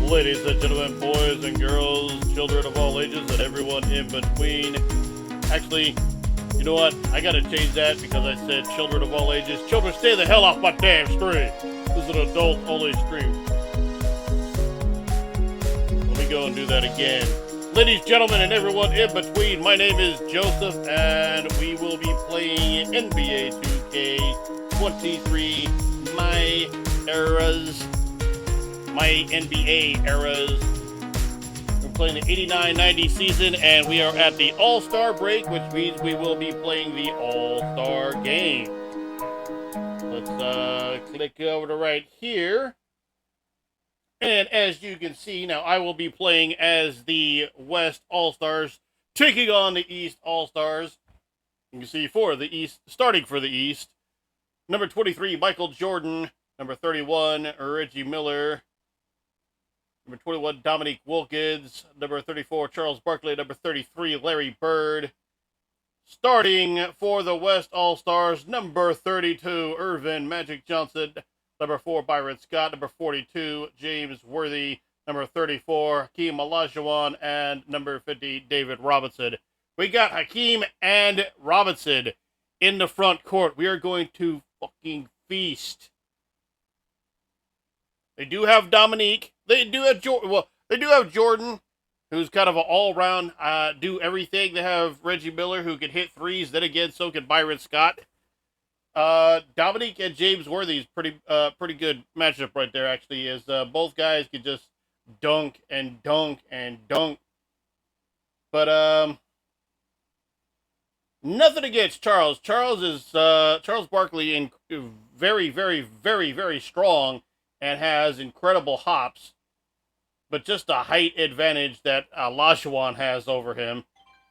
Ladies and gentlemen, boys and girls, children of all ages, and everyone in between. Actually, you know what? I gotta change that because I said children of all ages. Children, stay the hell off my damn screen. This is an adult-only stream. Let me go and do that again. Ladies, gentlemen, and everyone in between, my name is Joseph, and we will be playing NBA 2K23, my NBA eras. We're playing the 89-90 season, and we are at the All-Star break, which means we will be playing the All-Star game. Let's click over to right here. And as you can see, now I will be playing as the West All-Stars, taking on the East All-Stars. You can see for the East, starting for the East, number 23, Michael Jordan. Number 31, Reggie Miller. Number 21, Dominique Wilkins. Number 34, Charles Barkley. Number 33, Larry Bird. Starting for the West All-Stars, number 32, Irvin Magic Johnson. Number 4, Byron Scott. Number 42, James Worthy. Number 34, Hakeem Olajuwon. And number 50, David Robinson. We got Hakeem and Robinson in the front court. We are going to fucking feast. They do have Dominique. They do have Jordan. Well, they do have Jordan, who's kind of an all-round, do everything. They have Reggie Miller, who can hit threes. Then again, so can Byron Scott. Dominique and James Worthy is pretty good matchup right there. Actually, is both guys can just dunk and dunk and dunk. But nothing against Charles. Charles is Charles Barkley, in very, very, very, very strong. And has incredible hops, but just a height advantage that Olajuwon has over him.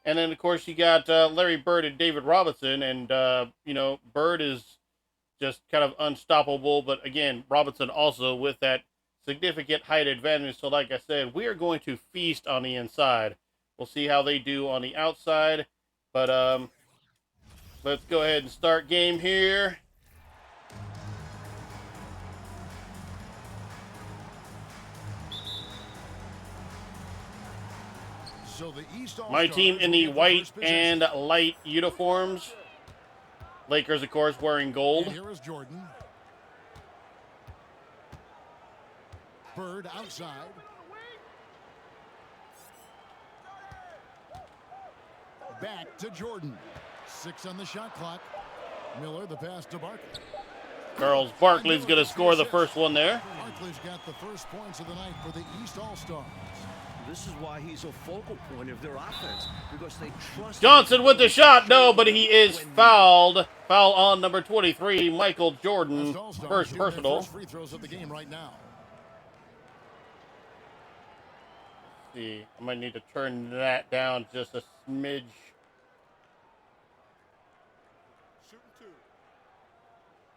And then, of course, you got Larry Bird and David Robinson, and, Bird is just kind of unstoppable, but again, Robinson also with that significant height advantage. So, like I said, we are going to feast on the inside. We'll see how they do on the outside, but let's go ahead and start game here. So the East My team in the white and light uniforms. Lakers, of course, wearing gold. And here is Jordan. Bird outside. Back to Jordan. 6 on the shot clock. Miller, the pass to Barkley. Charles Barkley's going to score the first one there. Barkley's got the first points of the night for the East All-Stars. This is why he's a focal point of their offense, because they trust Johnson with the shot. No, but he is fouled. Foul on number 23, Michael Jordan. First personal. Free throws of the game right now. Let's see, I might need to turn that down just a smidge.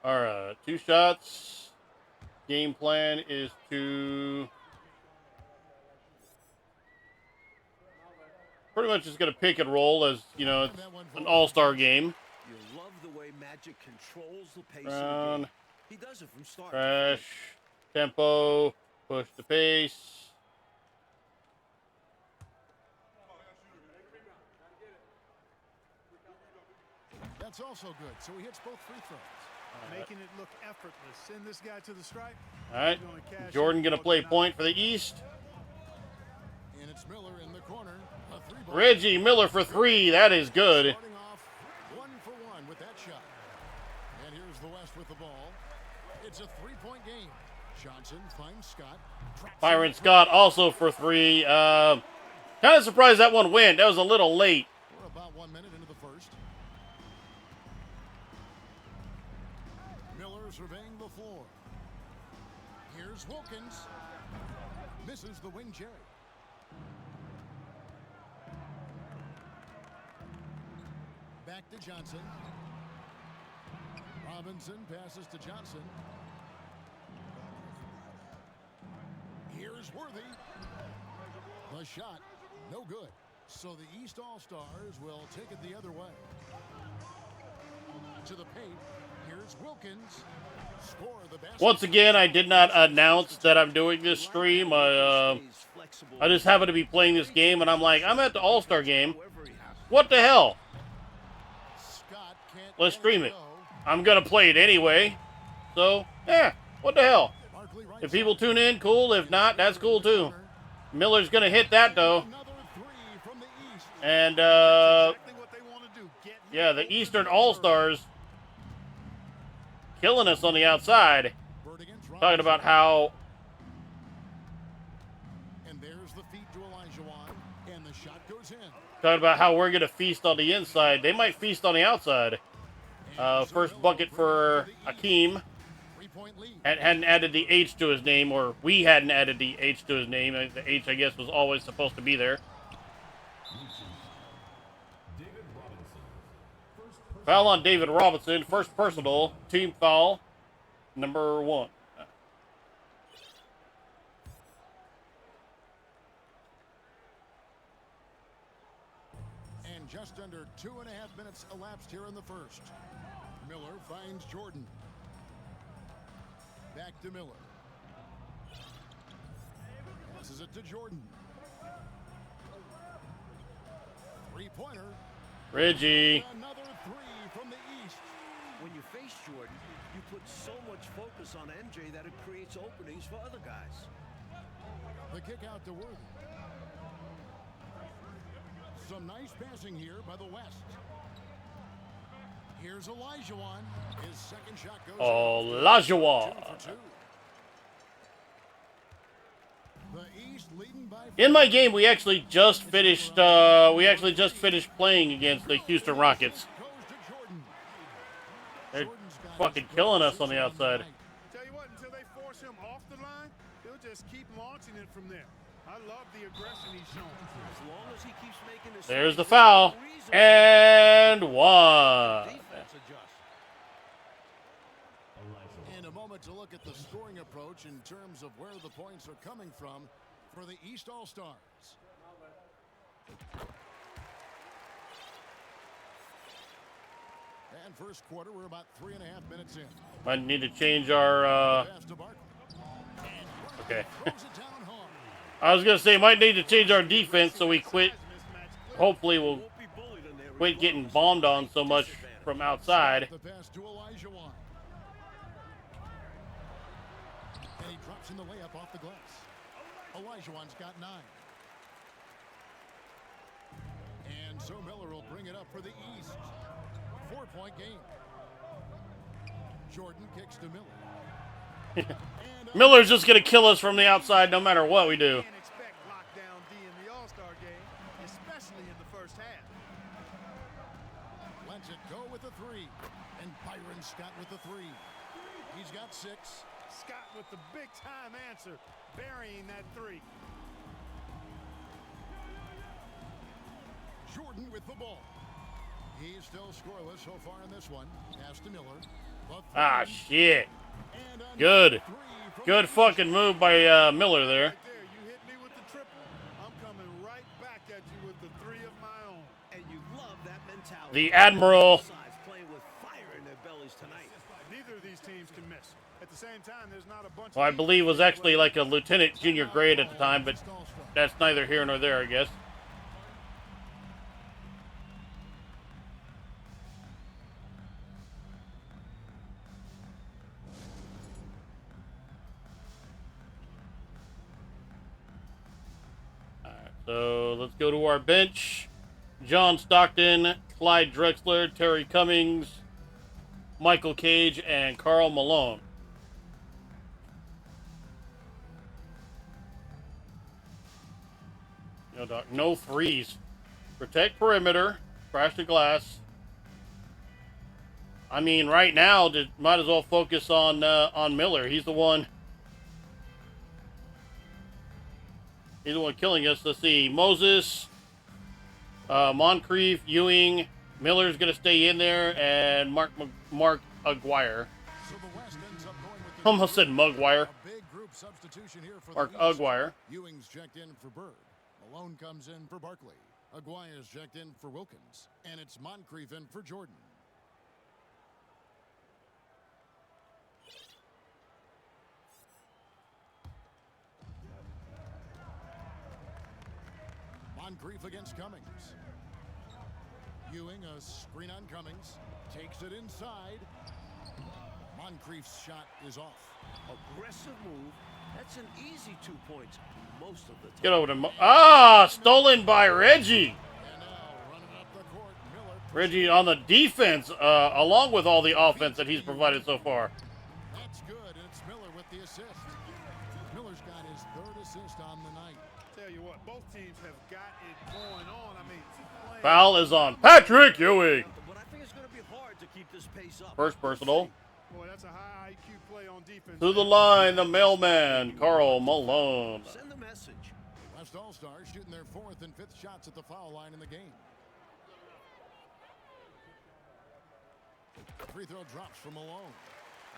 All right, 2 shots. Game plan is to pretty much just going to pick and roll, as, you know, it's an all-star game. You love the way Magic controls the pace Brown, of the game. He does it from start. Crash, tempo, push the pace. That's also good. So he hits both free throws. Making it look effortless. Send this guy to the stripe. All right, Jordan going to play point for the East. And it's Miller in the corner. Reggie Miller for 3. That is good. Starting off 1 for 1 with that shot. And here's the West with the ball. It's a 3-point game. Johnson finds Scott. Byron Scott also for 3. Kind of surprised that one went. That was a little late. We're about 1 minute into the first. Miller surveying the floor. Here's Wilkins. Misses the wing cherry. Back to Johnson. Robinson passes to Johnson. Here's Worthy. The shot, no good. So the East All-Stars will take it the other way. To the paint. Here's Wilkins. Score the basket. Once again, I did not announce that I'm doing this stream. I just happen to be playing this game, and I'm like, I'm at the All-Star game. What the hell? Scott can't Let's stream it. go. I'm going to play it anyway. So, yeah, what the hell? Barkley right If people side. tune in, cool. If not, that's cool too. Miller's going to hit that, though. Another three from the East. And, Exactly what they want to do. Get yeah, the Eastern All-Stars killing us on the outside. Bird against Talking Robinson. about how And there's the feed to Olajuwon. And the shot goes in. we're going to feast on the inside. They might feast on the outside. First bucket for Hakeem. 3-point lead. Hadn't added the H to his name, or we hadn't added the H to his name. The H, I guess, was always supposed to be there. Foul on David Robinson. First personal. Team foul. Number 1. And just under 2.5 minutes elapsed here in the first. Miller finds Jordan. Back to Miller. Passes it to Jordan. Three-pointer. Reggie. Another three from the East. When you face Jordan, you put so much focus on MJ that it creates openings for other guys. The kick out to Worthy. Some nice passing here by the West. Here's Olajuwon. His second shot goes. Olajuwon. 2 for 2. The East leading by In my game, we actually just finished. Playing against the Houston Rockets. goes to Jordan. They're Jordan's got fucking his killing first us on the assist outside. night. Tell you what, until they force him off the line, he'll just keep launching it from there. I love the aggression he's showing. As long as he keeps making his There's the shots, foul. no reason And 1. defense adjusts. In a moment to look at the scoring approach in terms of where the points are coming from for the East All-Stars. And first quarter, we're about 3.5 minutes in. Might need to change our. Pass to Barkley. And Okay. throws it down hard. I was gonna say might need to change our defense so we quit. Hopefully we'll Won't be bullied in there quit getting regardless. bombed on so much from outside. The pass to Olajuwon. And he drops in the layup off the glass. Olajuwon's got 9. And so Miller will bring it up for the East. 4-point game. Jordan kicks to Miller. And Miller's just gonna kill us from the outside no matter what we do. Can't expect lockdown D in the All-Star game, especially in the first half. lets it go with the 3. And Byron Scott with the 3. He's got 6. Scott with the big-time answer, burying that 3. Jordan with the ball. He's still scoreless so far in this one. Pass to Miller. Ah, shit. And another Good. 3 from Good the fucking move by Miller there. Right there, you hit me with the triple. I'm coming right back at you with the 3 of my own. And you love that mentality. The Admiral. Both sides playing with fire in their bellies tonight. Neither of these teams can miss. At the same time, there's not a bunch Well, I of believe was actually like a lieutenant junior grade at the time, but that's neither here nor there, I guess. Alright, so let's go to our bench. John Stockton, Clyde Drexler, Terry Cummings, Michael Cage, and Karl Malone. No, Doc. No threes. Protect perimeter. Crash the glass. I mean, right now, might as well focus on Miller. He's the one. He's the one killing us. Let's see. Moses, Moncrief, Ewing, Miller's gonna stay in there, and Mark Aguirre. So the West ends up going with the Almost said Mugwire. A big group substitution here for Mark the East. Aguirre. Ewing's checked in for Bird. Malone comes in for Barkley. Aguirre's checked in for Wilkins. And it's Moncrief in for Jordan. Moncrief against Cummings. Ewing, a screen on Cummings. Takes it inside. Moncrief's shot is off. Aggressive move. That's an easy 2 points most of the time. Get over to stolen by Reggie. And now running up the court, Miller. Reggie on the defense, along with all the offense that he's provided so far. That's good, and it's Miller with the assist. Miller's got his third assist on the night. Tell you what, both teams have got it going on. I mean, playing- Foul is on Patrick Ewing. But I think it's going to be hard to keep this pace up. First personal. Boy, that's a high IQ play on defense. To the line, the mailman, Karl Malone. Send the message. West All-Stars shooting their fourth and fifth shots at the foul line in the game. Free throw drops from Malone.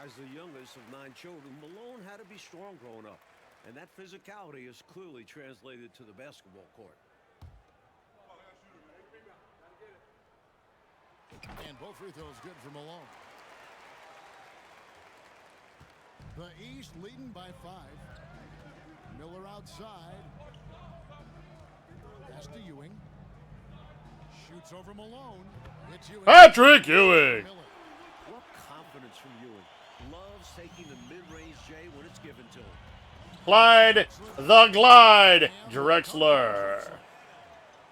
As the youngest of 9 children, Malone had to be strong growing up. And that physicality is clearly translated to the basketball court. And both free throws good for Malone. The East leading by 5. Miller outside. Pass to Ewing. Shoots over Malone. It's Ewing. Patrick Ewing. Miller. What confidence from Ewing. Loves taking the mid-range J when it's given to him. Clyde the Glide. Drexler.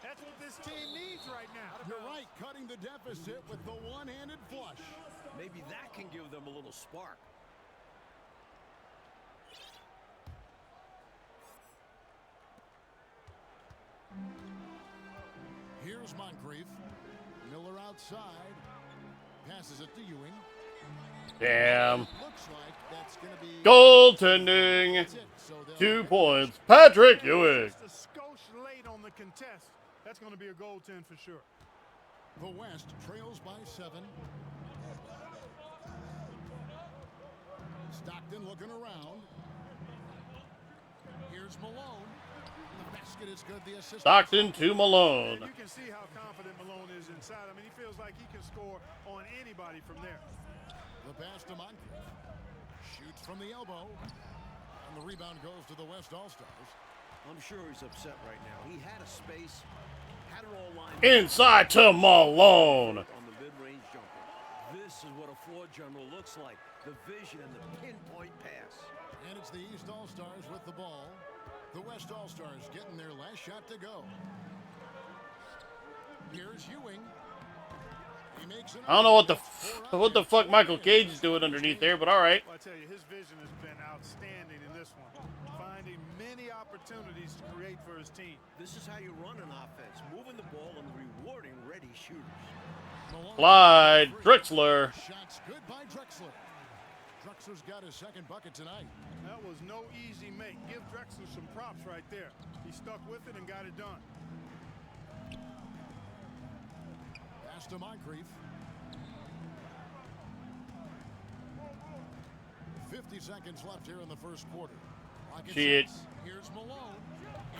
That's what this team needs right now. You're right, cutting the deficit with the one-handed flush. Maybe that can give them a little spark. Here's Moncrief. Miller outside. Passes it to Ewing. Damn. Looks like that's going to be Goaltending. That's it. So they'll 2 points. Patrick Ewing. Just a skosh late on the contest. That's going to be a goaltend for sure. The West trails by 7. Stockton looking around. Here's Malone. The basket is good. The assist. Stockton to Malone. You can see how confident Malone is inside. I mean, he feels like he can score on anybody from there. The pass to Moncrief. Shoots from the elbow. And the rebound goes to the West All-Stars. I'm sure he's upset right now. He had a space, had it all lined up. Inside to Malone. On the mid-range jumper. This is what a floor general looks like. The vision and the pinpoint pass. And it's the East All-Stars with the ball. The West All-Stars getting their last shot to go. Here's Ewing. He makes it. I don't know what the fuck Michael Cage is doing underneath there, but all right. Well, I tell you, his vision has been outstanding in this one. Finding many opportunities to create for his team. This is how you run an offense. Moving the ball and rewarding ready shooters. Malone. Clyde Drexler. Shots good by Drexler. Drexler's got his second bucket tonight. That was no easy make. Give Drexler some props right there. He stuck with it and got it done. Pass to Moncrief. 50 seconds left here in the first quarter. Rockets Shit. sets. Here's Malone.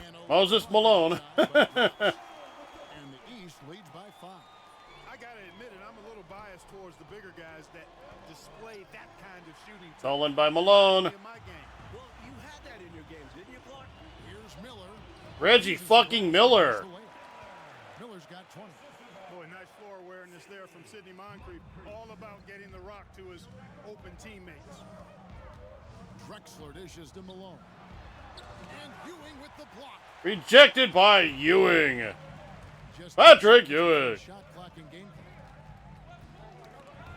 And a Moses Malone. and the East leads by 5. I got to admit it, I'm a little biased towards the bigger guys that display that kind of shooting Stolen by Malone. in my game. Well, you had that in your games, didn't you, Clark? Here's Miller. Reggie fucking Miller. Miller's got 20. Boy, nice floor awareness there from Sidney Moncrief. All about getting the rock to his open teammates. Drexler dishes to Malone. And Ewing with the block. Rejected by Ewing. Just Patrick Ewing. shot clock and game clock.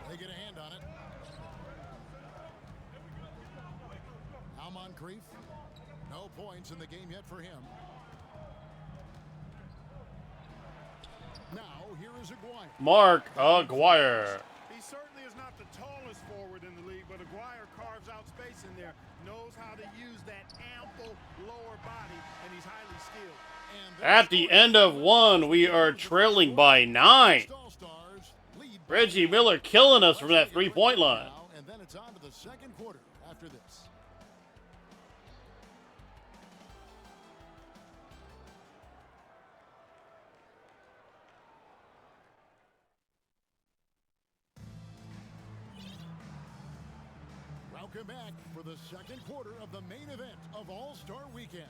They get a hand on it. Now Moncrief. No points in the game yet for him. here is Aguirre. Mark Aguirre. He certainly is not the tallest forward in the league, but Aguirre carves out space in there, knows how to use that ample lower body, and he's highly skilled. At the end of one, we are trailing by 9. Reggie Miller killing us from that three-point line. And then it's on to the second quarter after this. Welcome back for the second quarter of the main event of All-Star Weekend.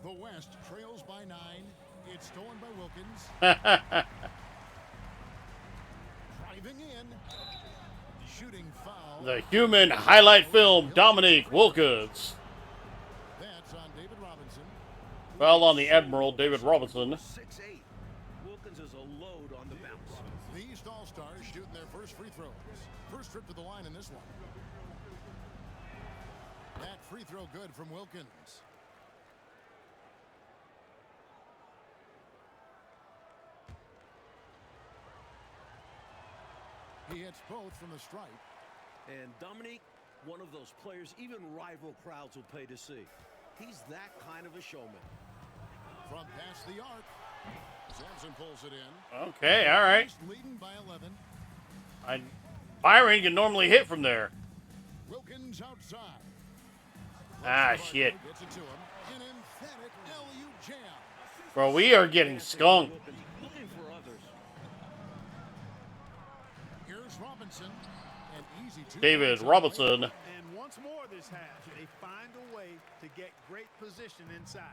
The West trails by 9. It's stolen by Wilkins. Driving in. Shooting foul. The human highlight film, Dominique Wilkins. That's on David Robinson. Foul on the Admiral, David Robinson. 6'8". Wilkins is a load on the bounce. The East All-Stars shooting their first free throws. First trip to the line in this one. That free throw good from Wilkins. He hits both from the stripe. And Dominique, one of those players even rival crowds will pay to see. He's that kind of a showman. From past the arc, Sampson pulls it in. Okay, all right. East leading by 11. Byron can normally hit from there. Wilkins outside. Ah, shit. Gets it to him. An emphatic LU jam. Bro, we are getting skunked. Wilkins looking for others. Here's Robinson. An easy two. David Robinson. And once more this half, they find a way to get great position inside.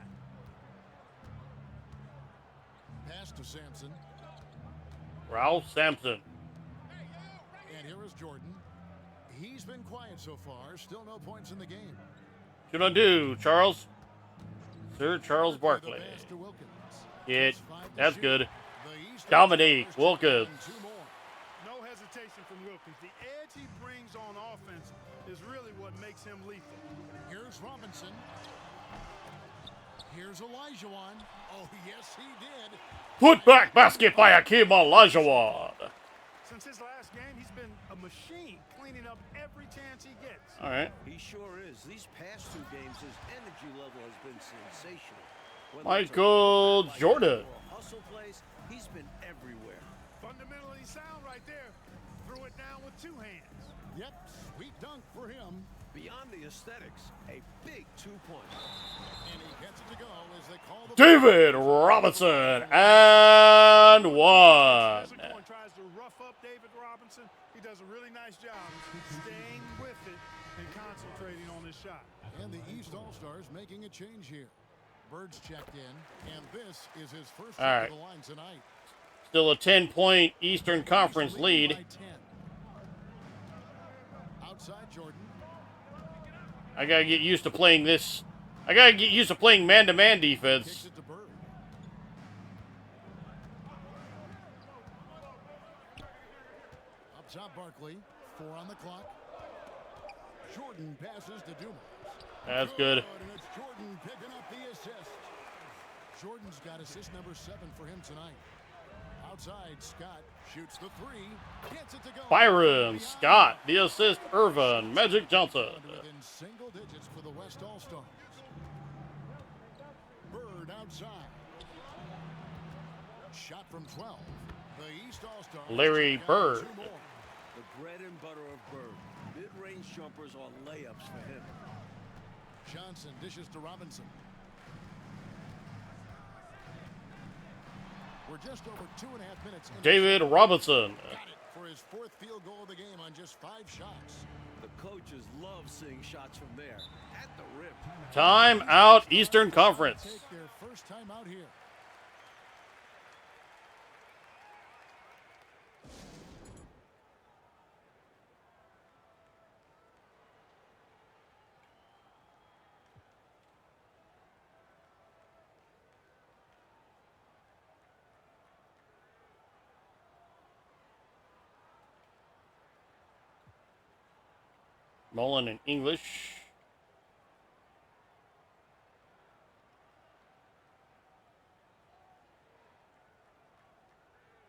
Pass to Sampson. Ralph Sampson. And here is Jordan. He's been quiet so far. Still no points in the game. What you gonna do, Charles? Sir Charles Barkley. The pass to Wilkins. It. That's good. The East Dominique All-Stars Wilkins. two more. No hesitation from Wilkins. The edge he brings on offense is really what makes him lethal. Here's Robinson. Here's Elijahwan. Oh, yes, he did. Put back basket by Akeem Olajuwon. Since his last game, he's been a machine, cleaning up every chance he gets. All right. He sure is. These past two games, his energy level has been sensational. Whether Michael it's a Jordan. or hustle plays, he's been everywhere. Fundamentally sound right there. Threw it down with two hands. Yep, sweet dunk for him. Beyond the aesthetics, a big 2-point. And he gets it to go as they call the David Robinson and one. Physical and tries to rough up David Robinson. He does a really nice job staying with it and concentrating on his shot. And the East All-Stars making a change here. Bird's checked in, and this is his first All right. trip to the line tonight. Still a 10-point Eastern Conference lead. By 10. Outside Jordan. I gotta get used to playing this. I gotta get used to playing man-to-man Kicks defense. it to Bird. Up top Barkley. 4 on the clock. Jordan passes to Dumas. That's good. And it's Jordan picking up the assist. Jordan's got assist number 7 for him tonight. Outside, Scott shoots the 3. Gets it to go. Byron Scott, the assist. Irvin Magic Johnson. Within single digits for the West All-Stars. Bird outside. Shot from 12. The East All-Stars. Larry got Bird. 2 more. The bread and butter of Bird. Mid-range jumpers are layups for him. Johnson dishes to Robinson. We're just over 2.5 minutes. into David the Robinson. Got it for his 4th field goal of the game on just 5 shots. The coaches love seeing shots from there. At the rim. Time out Eastern Conference. Take their first time out here. Mullen in English.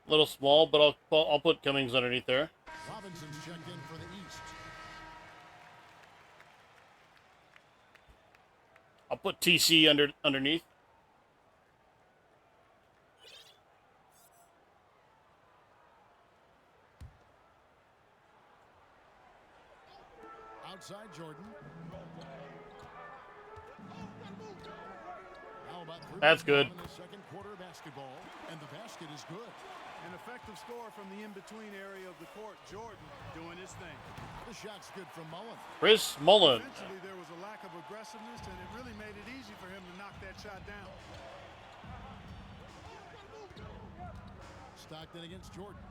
A little small, but I'll put Cummings underneath there. Robinson's checked in for the East. I'll put TC underneath. Outside Jordan. How about That's good. in the second quarter of basketball, and the basket is good. An effective score from the in-between area of the court. Jordan doing his thing. The shot's good from Mullen. Chris Mullen. Eventually, there was a lack of aggressiveness, and it really made it easy for him to knock that shot down. Stockton against Jordan.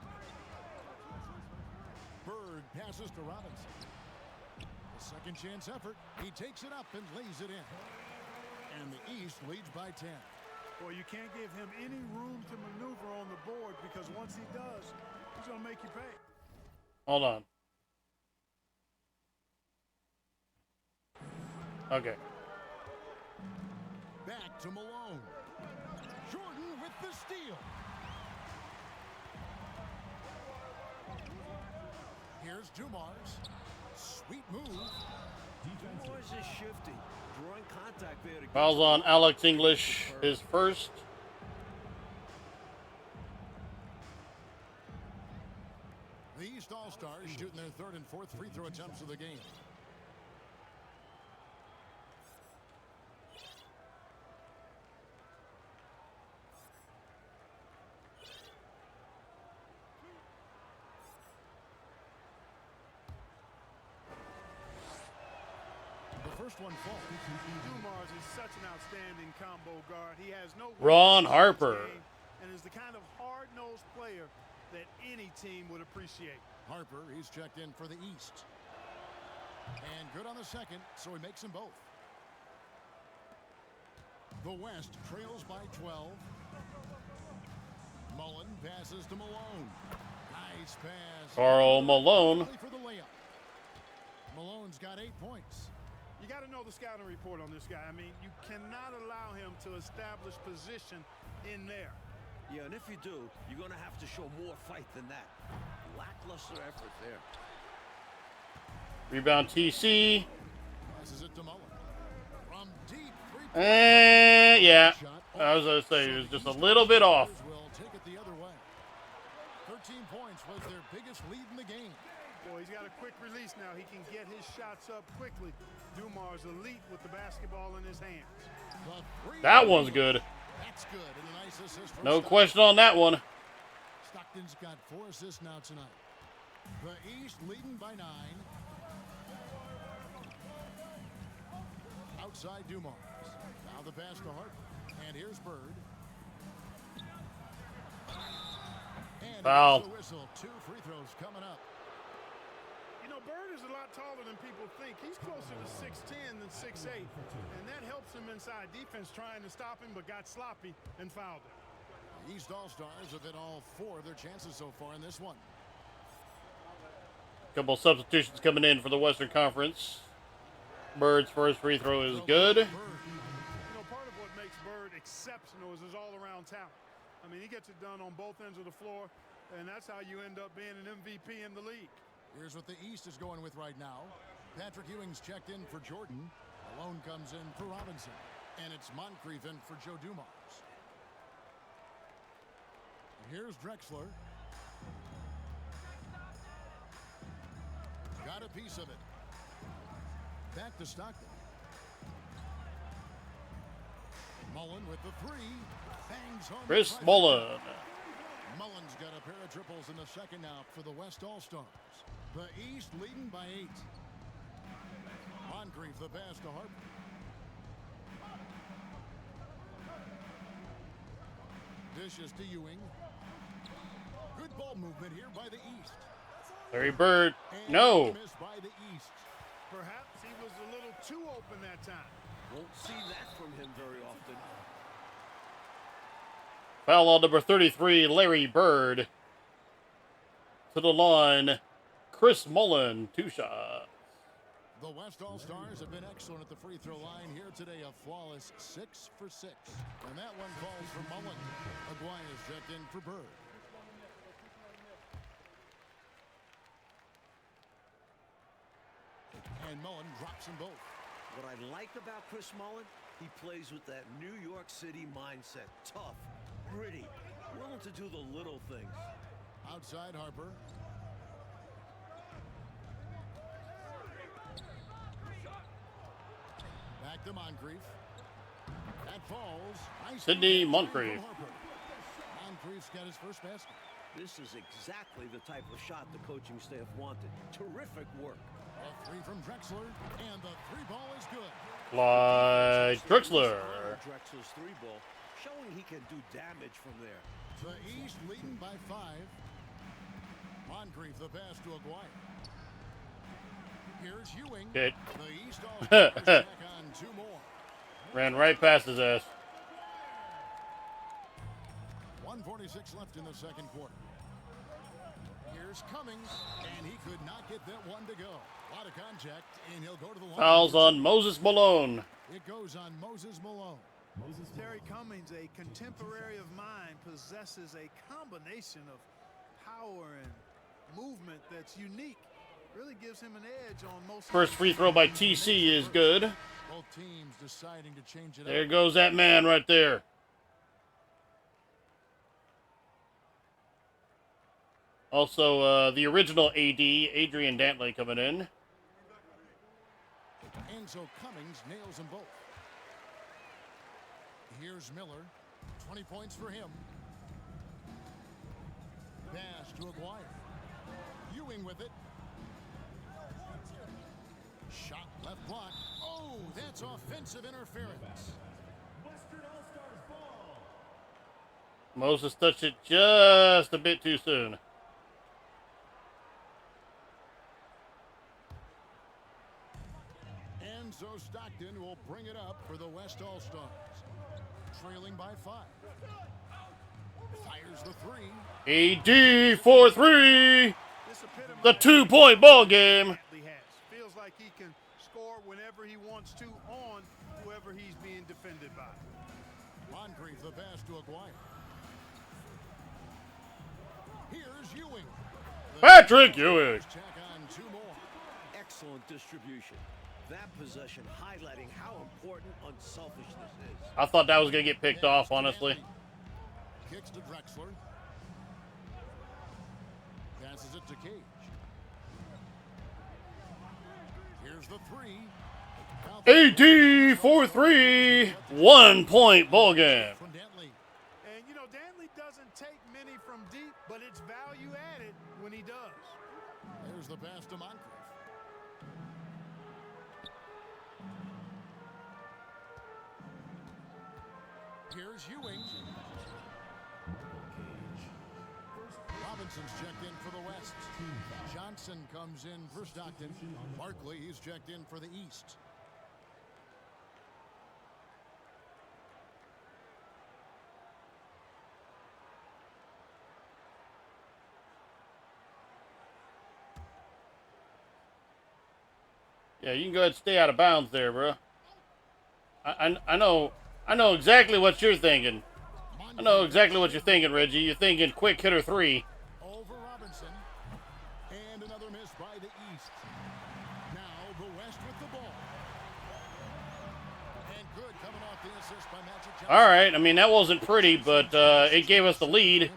Bird passes to Robinson. A second chance effort. He takes it up and lays it in. And the East leads by 10. Boy, you can't give him any room to maneuver on the board, because once he does, he's going to make you pay. Hold on. Okay. Back to Malone. Jordan with the steal. Here's Dumars. Sweet move. Dumars is shifty, drawing contact there. To Fouls on Alex English, his first. The East All-Stars shooting their third and fourth free throw attempts of the game. First one falls. Dumars is such an outstanding combo guard. He has no Ron Harper. And is the kind of hard-nosed player that any team would appreciate. Harper, he's checked in for the East. And good on the second, so he makes them both. The West trails by 12. Mullen passes to Malone. Nice pass. Karl Malone. For the layup. Malone's got 8 points. You got to know the scouting report on this guy. I mean, you cannot allow him to establish position in there. Yeah, and if you do, you're going to have to show more fight than that. Lackluster effort there. Rebound TC. Passes it to Mullen. From deep. Yeah. I was going to say, it was just a little bit off. Will take it the other way. 13 points was their biggest lead in the game. Boy, he's got a quick release now. He can get his shots up quickly. Dumars elite with the basketball in his hands. That one's good. That's good. And a nice assist from No Stockton. question on that one. Stockton's got 4 assists now tonight. The East leading by 9. Outside Dumars. Now the pass to Hart. And here's Bird. And Foul. the whistle. 2 free throws coming up. You know, Bird is a lot taller than people think. He's closer to 6'10" than 6'8", and that helps him inside defense trying to stop him, but got sloppy and fouled him. The East All-Stars have hit all 4 of their chances so far in this one. Couple substitutions coming in for the Western Conference. Bird's first free throw is good. You know, part of what makes Bird exceptional is his all-around talent. I mean, he gets it done on both ends of the floor, and that's how you end up being an MVP in the league. Here's what the East is going with right now. Patrick Ewing's checked in for Jordan. Malone comes in for Robinson. And it's Moncrief in for Joe Dumars. Here's Drexler. Got a piece of it. Back to Stockton. Mullen with the 3. Bangs home. Chris Mullen. Mullen's got a pair of triples in the second now for the West All-Stars. The East leading by 8. Moncrief the pass to Harper. Dishes to Ewing. Good ball movement here by the East. Larry Bird. And No. missed by the East. Perhaps he was a little too open that time. Won't see that from him very often. Foul on number 33, Larry Bird. To the line, Chris Mullen, 2 shots. The West All-Stars have been excellent at the free throw line here today. A flawless 6 for 6. And that one falls for Mullen. Aguirre's checked in for Bird. and Mullen drops them both. What I like about Chris Mullen, he plays with that New York City mindset. Tough, gritty, willing to do the little things. Outside Harper. Back to Moncrief. That falls. Nice Sidney move. Moncrief. Moncrief's got his first basket. This is exactly the type of shot the coaching staff wanted. Terrific work. A three from Drexler, and the three ball is good. Clyde Drexler. Drexler's three ball, showing he can do damage from there. The East leading by 5. Moncrief the pass to Aguirre. Here's Ewing. Hit. The East All-Stars back on 2 more. Ran right past his ass. 1:46 left in the second quarter. Here's Cummings, and he could not get that one to go. A lot of contact, and he'll go to the line. Fouls on Moses Malone. It goes on Moses Malone. Terry Cummings, a contemporary of mine, possesses a combination of power and movement that's unique. Really gives him an edge on most. First free throw by TC is good. Both teams deciding to change it There up. goes that man right there. Also, the original AD, Adrian Dantley, coming in. And so Cummings nails them both. Here's Miller. 20 points for him. Pass to Aguirre. Ewing with it. Shot left block. Oh, that's offensive interference. Moses touched it just a bit too soon. And so Stockton will bring it up for the West All-Stars. Trailing by 5. Fires the 3. AD for 3. The 2-point ball game. Feels like he can score whenever he wants to on whoever he's being defended by. Moncrief the pass to Aguirre. Here's Ewing. Patrick Ewing. Tack on 2 more. Excellent distribution. That possession highlighting how important unselfishness is. I thought that was going to get picked off, honestly. Kicks to Drexler. Passes it to Cage. Here's the 3. AD for 3. 1-point ball game. From Dantley. And, you know, Dantley doesn't take many from deep, but it's value added when he does. There's the pass to Moncrief. Here's Ewing. Robinson's checked in for the West. Johnson comes in for Stockton. Barkley, he's checked in for the East. Yeah, you can go ahead and stay out of bounds there, bro. I know exactly what you're thinking. I know exactly what you're thinking, Reggie. You're thinking quick hitter 3. Over Robinson. And another miss by the East. Now the West with the ball. And good coming off the assist by Magic Johnson. All right. I mean, that wasn't pretty, but it gave us the lead.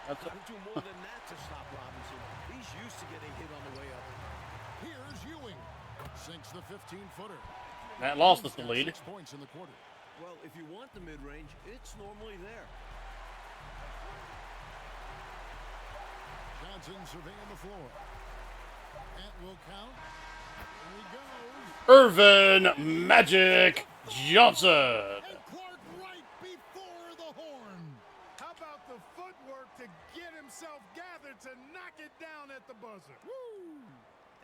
That's Could do more than that to stop Robinson. He's used to getting hit on the way up. Here's Ewing. Sinks the 15-footer. that lost us the lead. 6 points in the quarter. Well, if you want the mid-range, it's normally there. Johnson surveying the floor. That will count. Here he goes. Irvin Magic Johnson. And Clark right before the horn. How about the footwork to get himself gathered to knock it down at the buzzer? Woo!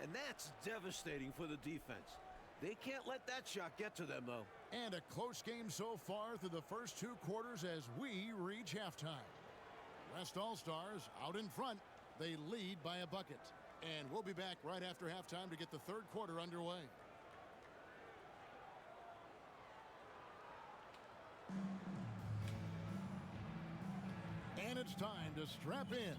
And that's devastating for the defense. They can't let that shot get to them, though. And a close game so far through the first 2 quarters as we reach halftime. West All-Stars out in front. They lead by a bucket. And we'll be back right after halftime to get the 3rd quarter underway. And it's time to strap in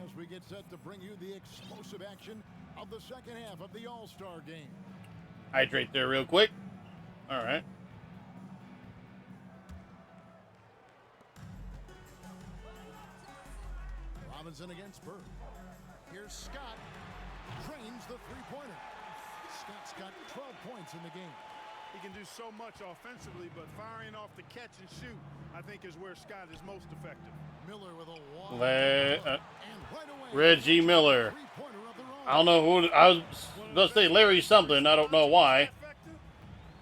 as we get set to bring you the explosive action of the second half of the All-Star game. Hydrate there real quick. All right. Robinson against Bird. Here's Scott. Drains the three-pointer. Scott's got 12 points in the game. He can do so much offensively, but firing off the catch and shoot, I think, is where Scott is most effective. Miller with a wide and right away, Reggie Miller. three-pointer of their own. I don't know who. I was going to say Larry something. I don't know why.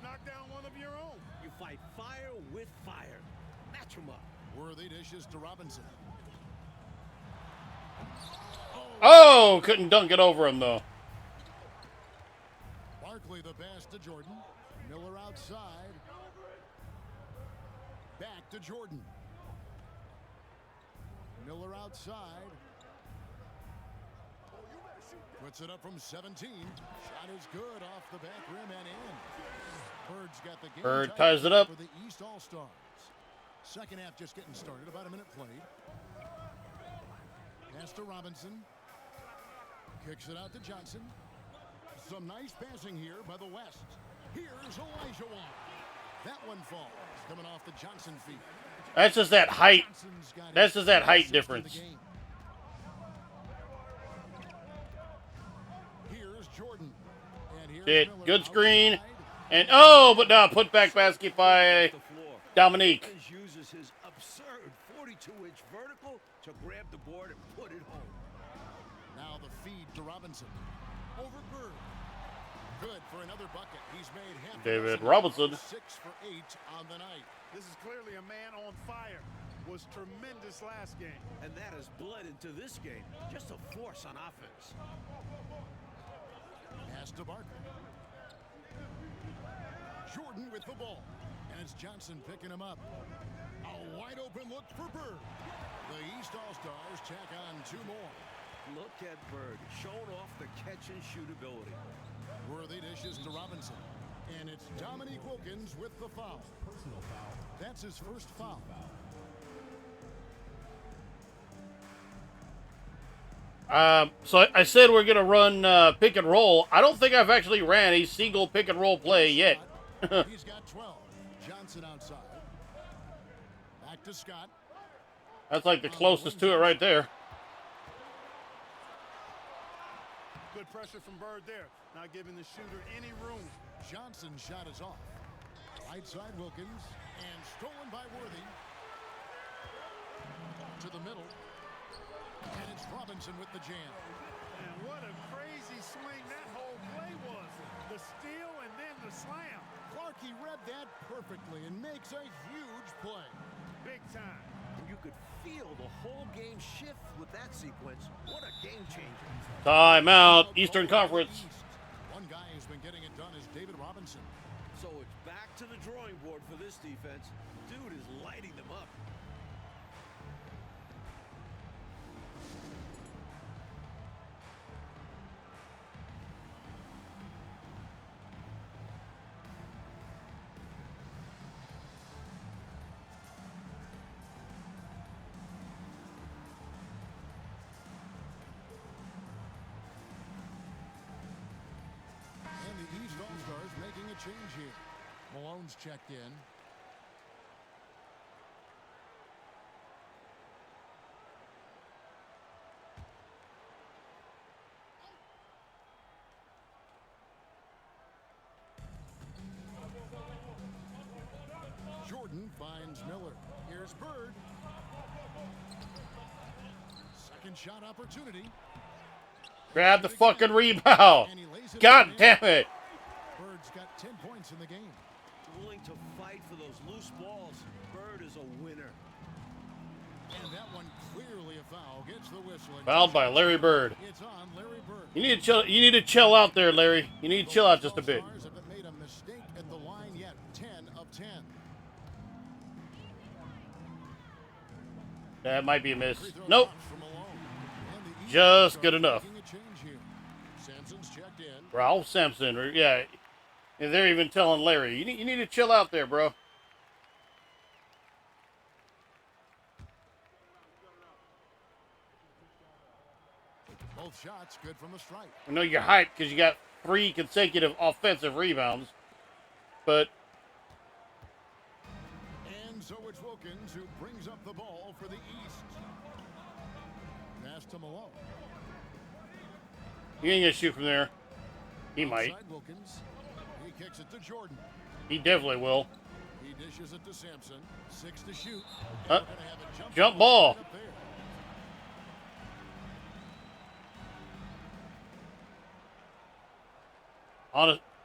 Knock down one of your own. You fight fire with fire. Match 'em up. Worthy dishes to Robinson. Oh, couldn't dunk it over him though. Barkley the pass to Jordan. Miller outside. Back to Jordan. Miller outside. Puts it up from 17. Shot is good off the back rim and in. Bird's got the game. Bird ties it up. For the East All-Stars. Second half just getting started. About a minute played. Pass to Robinson. Kicks it out to Johnson. Some nice passing here by the West. Here's Elijah Wan. That one falls. Coming off the Johnson feet. That's just that height. That's just that height difference. Here's Jordan. And here's It Miller good screen. outside. And oh, but now put back basket by The floor. Dominique. Evans uses his absurd 42-inch vertical to grab the board and put it home. Now the feed to Robinson. Over Bird. Good for another bucket. He's made half a David dozen. Robinson. 6 for 8 on the night. This is clearly a man on fire. Was tremendous last game. And that has bled into this game. Just a force on offense. Pass to Barker. Jordan with the ball. And it's Johnson picking him up. A wide open look for Bird. The East All-Stars tack on 2 more. Look at Bird, showing off the catch and shoot ability. Worthy dishes to Robinson. And it's Dominique Wilkins with the foul. Personal foul. That's his first foul. So I said we're going to run pick and roll. I don't think I've actually ran a single pick and roll play yet. He's got 12. Johnson outside. Back to Scott. That's like the closest to it right there. Good pressure from Bird there. Not giving the shooter any room. Johnson's shot is off. Right side Wilkins. And stolen by Worthy. To the middle. And it's Robinson with the jam. And what a crazy swing that whole play was. The steal and then the slam. Clarkey read that perfectly and makes a huge play. Big time. And you could feel the whole game shift with that sequence. What a game changer. Timeout, Eastern Conference. One guy who's been getting it done is David Robinson. So it's back to the drawing board for this defense. Dude is lighting them up. And the East All-Stars making a change here. Malone's checked in. Jordan finds Miller. Here's Bird. Second shot opportunity. Grab the fucking rebound. And he lays it God in. damn it. Bird's got 10 points in the game. Willing to fight for those loose balls. Bird is a winner. And that one clearly a foul. Gets the whistle. And Fouled by Larry Bird. It's on Larry Bird. You need to chill. You need to chill out there, Larry. You need to chill out just a bit. All-Stars haven't made a mistake at the line yet. 10 of 10. That might be a miss. Free throw Nope. shots from Malone. And the East Just good All-Stars enough. making a change here. Sampson's checked in. Ralph Sampson. Yeah. And they're even telling Larry, you need to chill out there, bro. Both shots good from the strike. I know you're hyped because you got 3 consecutive offensive rebounds, but And so it's Wilkins who brings up the ball for the East. Pass to Malone. he ain't gonna shoot from there. He might. Outside Wilkins. He kicks it to Jordan. He definitely will. He dishes it to Sampson. 6 to shoot. Uh, We're gonna have a jump ball. right up there.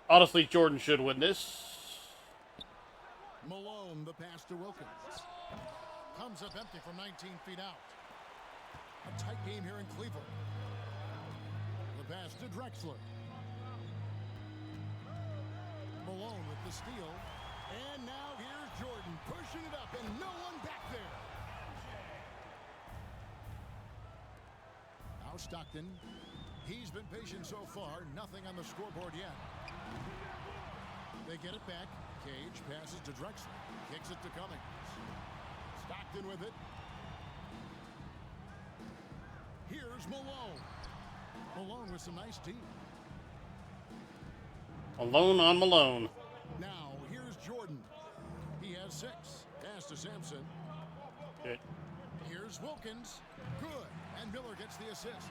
Honestly, Jordan should win this. Malone, the pass to Wilkins. Comes up empty from 19 feet out. A tight game here in Cleveland. The pass to Drexler. Malone with the steal. And now here's Jordan pushing it up and no one back there. Now Stockton. He's been patient so far. Nothing on the scoreboard yet. They get it back. Cage passes to Drexler. Kicks it to Cummings. Stockton with it. Here's Malone. Malone with some nice D. Malone on Malone. Now here's Jordan. He has 6. Pass to Sampson. Good. Here's Wilkins. Good. And Miller gets the assist.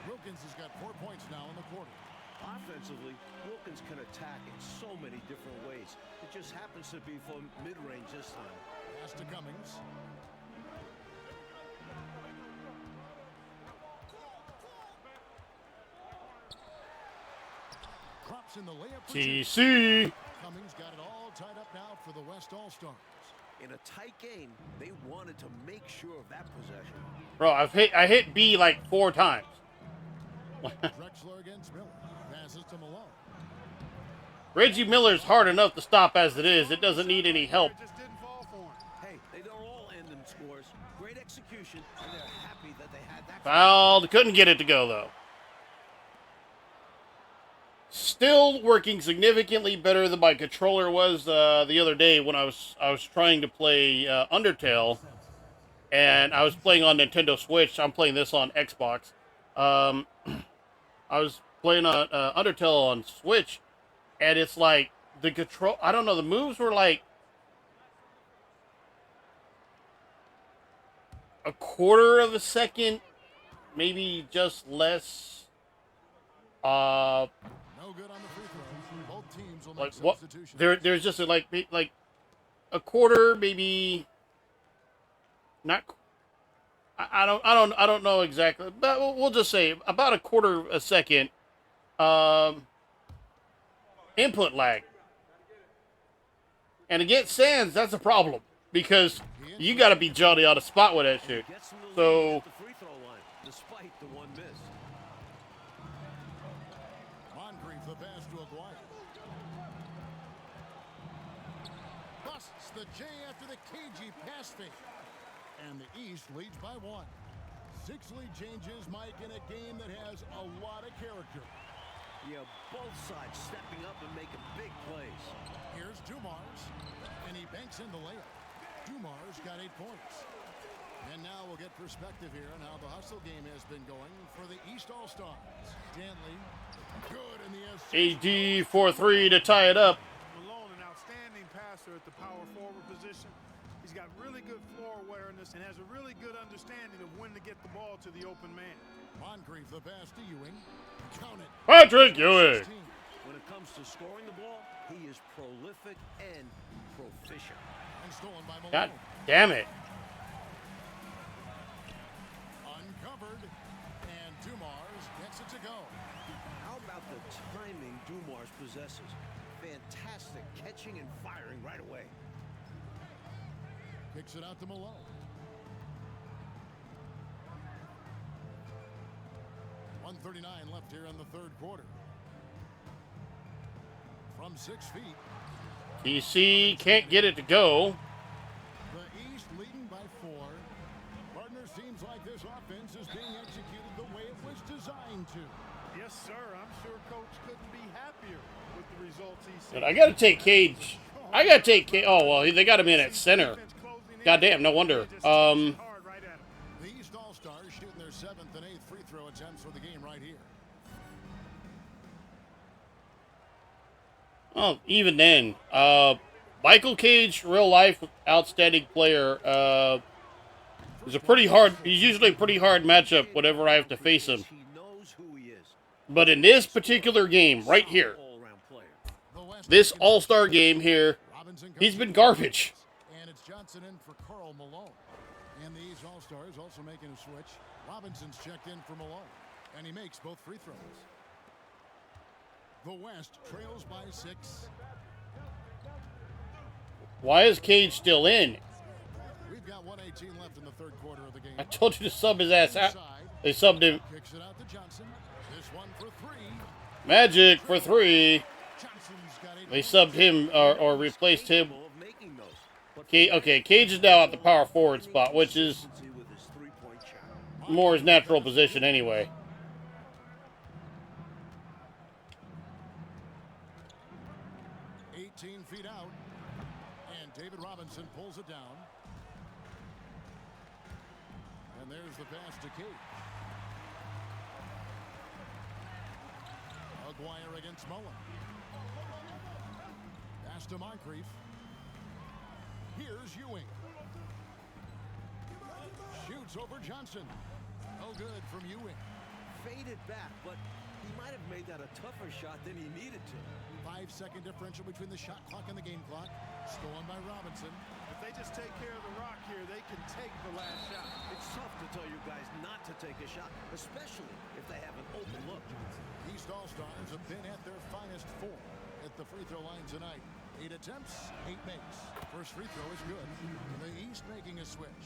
Wilkins has got 4 points now in the quarter. Offensively, Wilkins can attack in so many different ways. It just happens to be from mid-range this time. Pass to Cummings. Crops in the layup. for two. TC. Cummings got it all tied up now for the West All-Stars. In a tight game, they wanted to make sure of that possession. Bro, I hit B like 4 times. Drexler against Miller. Passes to Malone. Reggie Miller's hard enough to stop as it is. It doesn't need any help. It just didn't fall for him. Hey, they don't all end in scores. Great execution, and they're happy that they had that. Fouled. Couldn't get it to go, though. Still working significantly better than my controller was the other day when I was trying to play Undertale, and I was playing on Nintendo Switch. I'm playing this on Xbox. I was playing on Undertale on Switch, and it's like the control. I don't know. The moves were like a quarter of a second, maybe just less. No good on the free throw. Both teams will Like make what? substitutions. There's just like a quarter, maybe not. I don't know exactly, but we'll just say about a quarter of a second input lag. And against Sands, that's a problem because you got to be Johnny on the spot with that shit. Gets them to lead So at the free throw line, despite the one miss. Moncrief the pass to Aguirre. Busts the J after the cagey pass fake. And the East leads by 1. 6 lead changes, Mike, in a game that has a lot of character. Yeah, both sides stepping up and making big plays. Here's Dumars, and he banks in the layup. Dumars got 8 points. And now we'll get perspective here on how the hustle game has been going for the East All-Stars. Danley, good in the AD 4-3 to tie it up. Malone, an outstanding passer at the power forward position. He's got really good floor awareness and has a really good understanding of when to get the ball to the open man. Moncrief the pass to Ewing. Count it. Patrick Ewing. 16. When it comes to scoring the ball, he is prolific and proficient. And stolen by Malone. God damn it. Uncovered. And Dumars gets it to go. How about the timing Dumars possesses? Fantastic catching and firing right away. Kicks it out to Malone. .139 left here in the third quarter. From 6 feet. TC can't get it to go. The East leading by 4. Partner, seems like this offense is being executed the way it was designed to. Yes, sir. I'm sure Coach couldn't be happier with the results he's seen. But I got to take Cage. I got to take Cage. Oh, well, they got him in at center. Goddamn, no wonder. The East All-Stars shooting their seventh and eighth free throw attempts for the game right here. Oh, even then, Michael Cage, real life, outstanding player. Is a pretty hard. He's usually a pretty hard matchup whenever I have to face him. He knows who he is. But in this particular game, right here, All-around player. this All-Star game here, he's been garbage. And it's Johnson in for Karl Malone. And these All-Stars also making a switch. Robinson's checked in for Malone. And he makes both free throws. The West trails by 6. Why is Cage still in? We've got 1:18 left in the third quarter of the game. I told you to sub his ass out. They subbed him. Kicks it out to Johnson. This one for 3. Magic for 3. Johnson's got 8. They subbed him or replaced him. Capable of making those. But Okay, Cage is now at the power forward spot, which is with his three-point shot. more his natural position anyway. 18 feet out. And David Robinson pulls it down. And there's the pass to Cage. Aguirre against Mullen. Pass to Moncrief. Here's Ewing. Shoots over Johnson. No good from Ewing. Faded back, but he might have made that a tougher shot than he needed to. 5-second differential between the shot clock and the game clock. Stolen by Robinson. If they just take care of the rock here, they can take the last shot. It's tough to tell you guys not to take a shot, especially if they have an open look. East All-Stars have been at their finest 4 at the free throw line tonight. 8 attempts, 8 makes. First free throw is good. The East making a switch.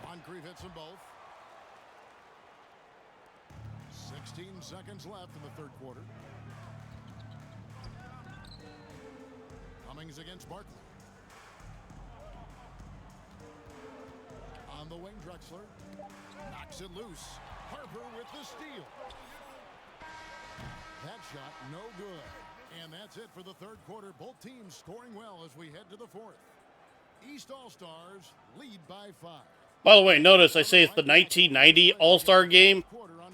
Moncrief hits them both. 16 seconds left in the third quarter. Cummings against Barkley. On the wing, Drexler knocks it loose. Harper with the steal. That shot no good. And that's it for the third quarter. Both teams scoring well as we head to the fourth. East All-Stars lead by 5. By the way, notice I say it's the 1990 All-Star game,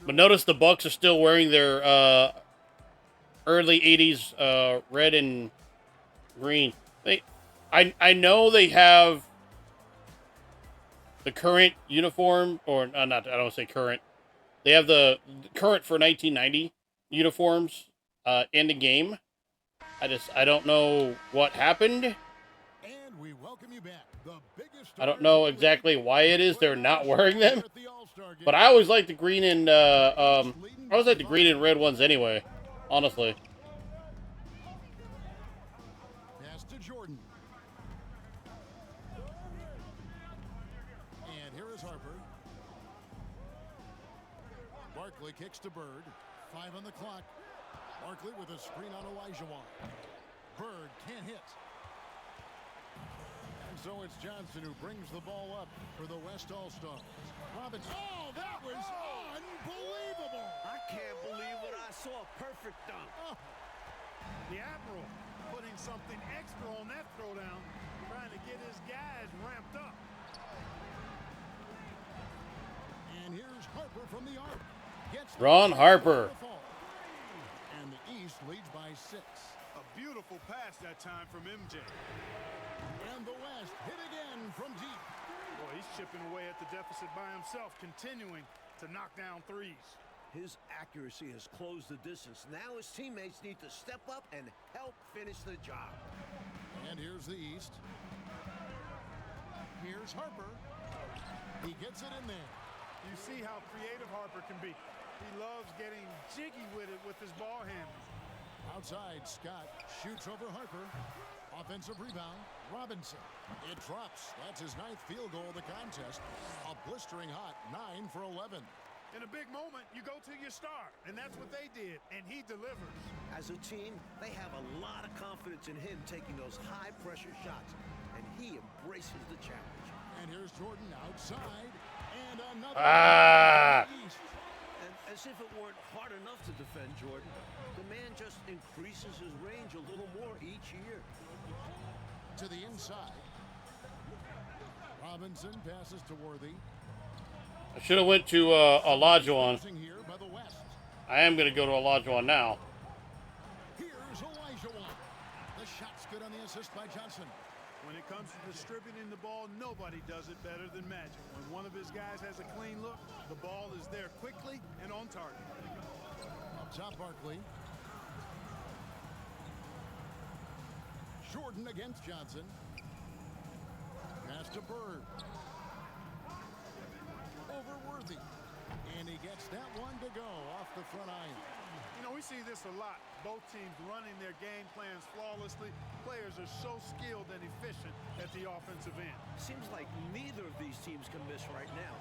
but notice the Bucks are still wearing their early 80s red and green. I know they have the current uniform, or not. I don't say current. They have the current for 1990 uniforms in the game. I don't know what happened. And we welcome you back. The biggest I don't know exactly why it is they're not wearing them, but I always like the green and I always like the green and red ones anyway. Honestly. Pass to Jordan. And here is Harper. Barkley kicks to Bird. 5 on the clock. Barkley with a screen on Olajuwon. Bird can't hit. And so it's Johnson who brings the ball up for the West All-Stars. Robinson. Oh, that was unbelievable. I can't believe what I saw. Perfect dunk. Oh, The Admiral putting something extra on that throwdown, trying to get his guys ramped up. and here's Harper from the arc. Gets Ron Harper. And the East leads by 6. A beautiful pass that time from MJ. And the West hit again from deep. Boy, he's chipping away at the deficit by himself, continuing to knock down threes. His accuracy has closed the distance. Now his teammates need to step up and help finish the job. And here's the East. Here's Harper. He gets it in there. You see how creative Harper can be. He loves getting jiggy with it with his ball handling. Outside, Scott shoots over Harper. Offensive rebound, Robinson. It drops. That's his 9th field goal of the contest. A blistering hot 9 for 11. In a big moment, you go to your star, and that's what they did, and he delivers. As a team, they have a lot of confidence in him taking those high-pressure shots, and he embraces the challenge. And here's Jordan outside, and another. Ah! And as if it weren't hard enough to defend Jordan, the man just increases his range a little more each year. To the inside. Robinson passes to Worthy. I should have went to Olajuwon. Here by the West. I am going to go to Olajuwon now. Here's Olajuwon. The shot's good on the assist by Johnson. When it comes to distributing the ball, nobody does it better than Magic. When one of his guys has a clean look, the ball is there quickly and on target. Up top, Barkley. Jordan against Johnson. Pass to Bird. Over Worthy. And he gets that one to go off the front iron. You know, we see this a lot. Both teams running their game plans flawlessly. Players are so skilled and efficient at the offensive end. Seems like neither of these teams can miss right now.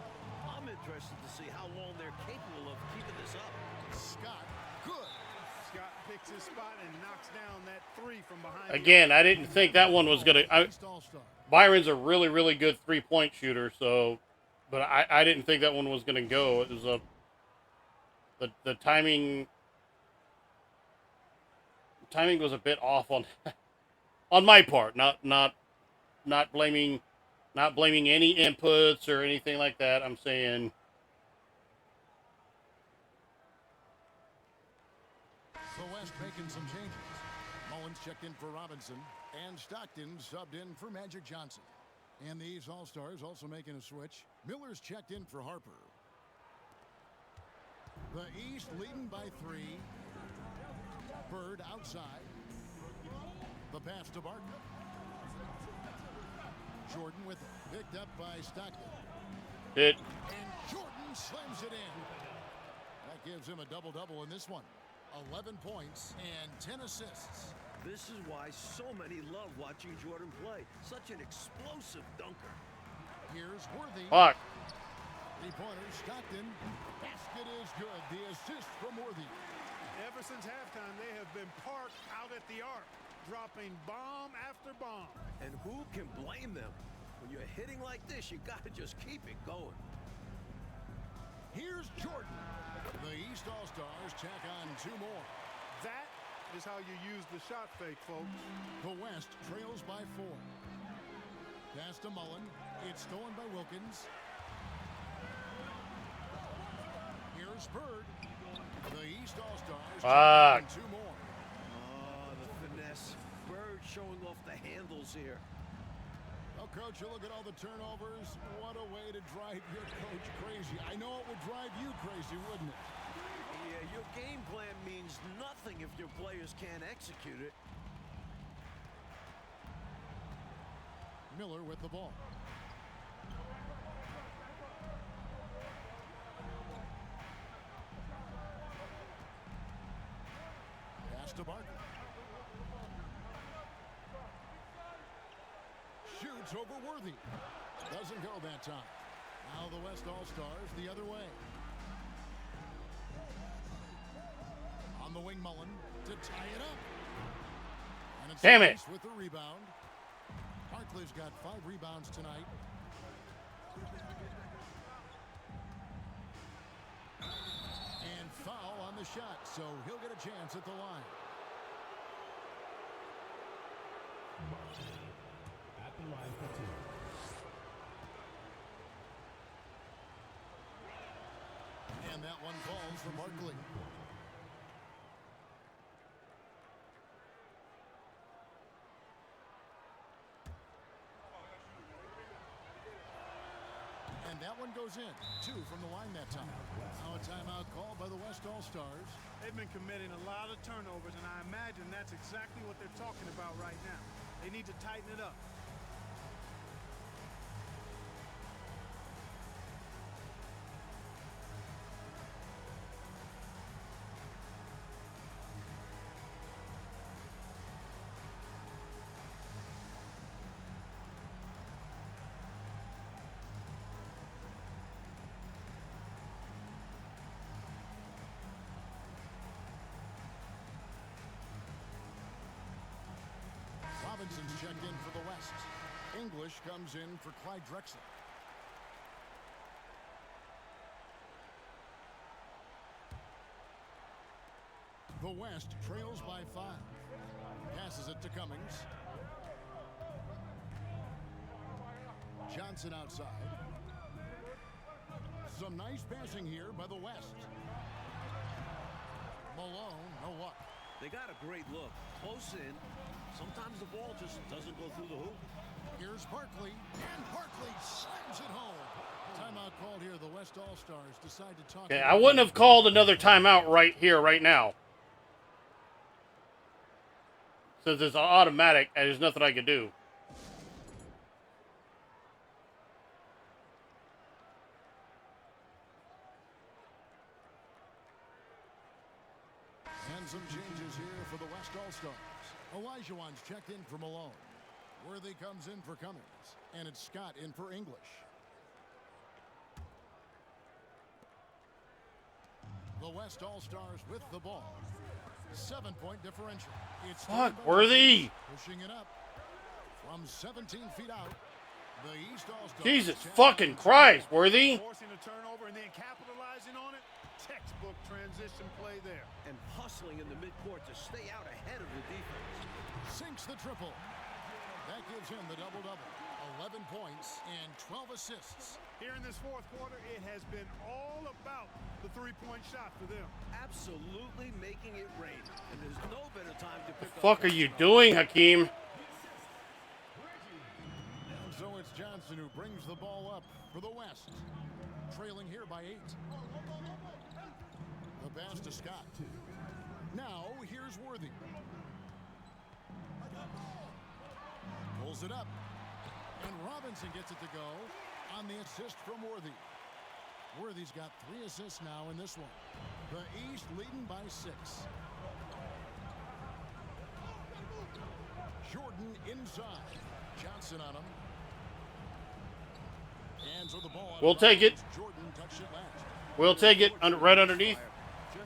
I'm interested to see how long they're capable of keeping this up. Scott, good. Scott picks his spot and knocks down that three from behind. Again, I didn't think that one was going to... All-Star. Byron's a really, really good three-point shooter, so... But I didn't think that one was going to go. It was a... The timing... Timing was a bit off on my part. Not blaming any inputs or anything like that. I'm saying The West making some changes. Mullins checked in for Robinson, and Stockton subbed in for Magic Johnson. And these All-Stars also making a switch. Miller's checked in for Harper. The East leading by 3. Bird outside. The pass to Barton. Jordan with it. Picked up by Stockton. it. And Jordan slams it in. That gives him a double-double in this one. 11 points and 10 assists. This is why so many love watching Jordan play. Such an explosive dunker. Here's Worthy. Fuck. Three-pointer, Stockton. Basket is good. The assist from Worthy. Ever since halftime, they have been parked out at the arc, dropping bomb after bomb. And who can blame them? When you're hitting like this, you gotta just keep it going. Here's Jordan. The East All-Stars tack on 2 more. That is how you use the shot fake, folks. The West trails by 4. Pass to Mullen. It's stolen by Wilkins. Here's Bird. The East All-Stars tack on 2 more. Oh, the finesse. Bird showing off the handles here. Well, Coach, you look at all the turnovers. What a way to drive your coach crazy. I know it would drive you crazy, wouldn't it? Yeah, your game plan means nothing if your players can't execute it. Miller with the ball. Pass to Barton. Shoots over Worthy. Doesn't go that time. Now the West All-Stars the other way. On the wing, Mullen to tie it up. And it's Damn it. with the rebound. Barkley's got 5 rebounds tonight. And foul on the shot, so he'll get a chance at the line. At the line for 2. And that one falls for Barkley. And that one goes in. 2 from the line that time. Now a timeout called by the West All-Stars. They've been committing a lot of turnovers, and I imagine that's exactly what they're talking about right now. They need to tighten it up. Robinson's checked in for the West. English comes in for Clyde Drexler. The West trails by 5. Passes it to Cummings. Johnson outside. Some nice passing here by the West. Malone, no luck. They got a great look. Close in. Sometimes the ball just doesn't go through the hoop. Here's Barkley, and Barkley slams it home. Timeout called here. The West All-Stars decide to talk. Okay, I wouldn't have called another timeout right here, right now. Since it's automatic, and there's nothing I can do. And some changes here for the West All-Stars. Olajuwon's checked in for Malone. Worthy comes in for Cummings. And it's Scott in for English. The West All-Stars with the ball. 7-point differential. It's Fuck, Worthy. pushing it up from 17 feet out. The East All-Stars. Jesus fucking Christ, Worthy. Forcing a turnover and then capitalizing on it. Textbook transition play there. And hustling in the midcourt to stay out ahead of the defense. Sinks the triple. That gives him the double-double. 11 points and 12 assists. Here in this fourth quarter, it has been all about the three-point shot for them. Absolutely making it rain. And there's no better time to pick up. What the fuck are you doing, Hakeem? And so it's Johnson who brings the ball up for the West. Trailing here by 8. The pass to Scott. Now here's Worthy. Pulls it up. And Robinson gets it to go on the assist from Worthy. Worthy's got 3 assists now in this one. The East leading by 6. Jordan inside. Johnson on him. And so the ball. We'll take it. Jordan touched it last. We'll take it right underneath.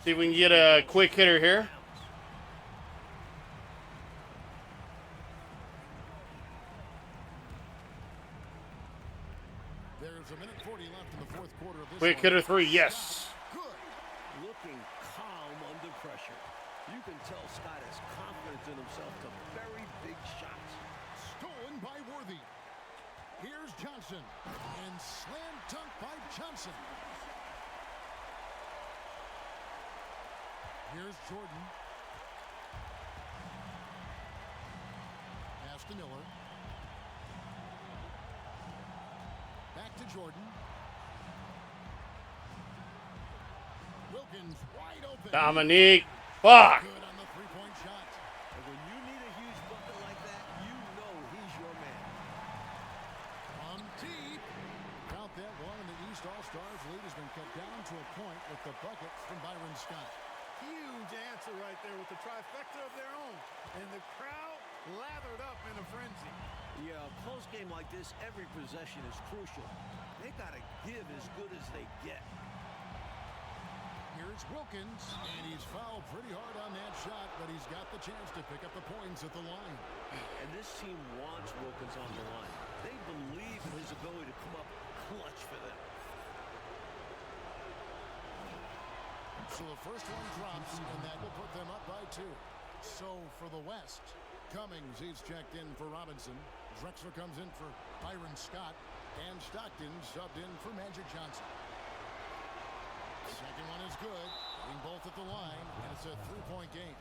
See if we can get a quick hitter here. There's a minute 40 left in the fourth quarter of this. Quick hitter 3, yes. Good. Looking calm under pressure. You can tell Scott has confidence in himself to very big shots. Stolen by Worthy. Here's Johnson. And slam dunk by Johnson. Here's Jordan. Pass to Miller. Back to Jordan. Wilkins wide open. Dominique. Fuck. Good on the three-point shot. And when you need a huge bucket like that, you know he's your man. From deep. Count that one, and the East All-Stars lead has been cut down to a point with the bucket from Byron Scott. Huge answer right there with the trifecta of their own. And the crowd lathered up in a frenzy. Yeah, a close game like this, every possession is crucial. They got to give as good as they get. Here's Wilkins, and he's fouled pretty hard on that shot, but he's got the chance to pick up the points at the line. And this team wants Wilkins on the line. They believe in his ability to come up clutch for them. So the first one drops, and that will put them up by 2. So for the West, Cummings, he's checked in for Robinson. Drexler comes in for Byron Scott. And Stockton subbed in for Magic Johnson. Second one is good. Getting both at the line, and it's a 3-point game.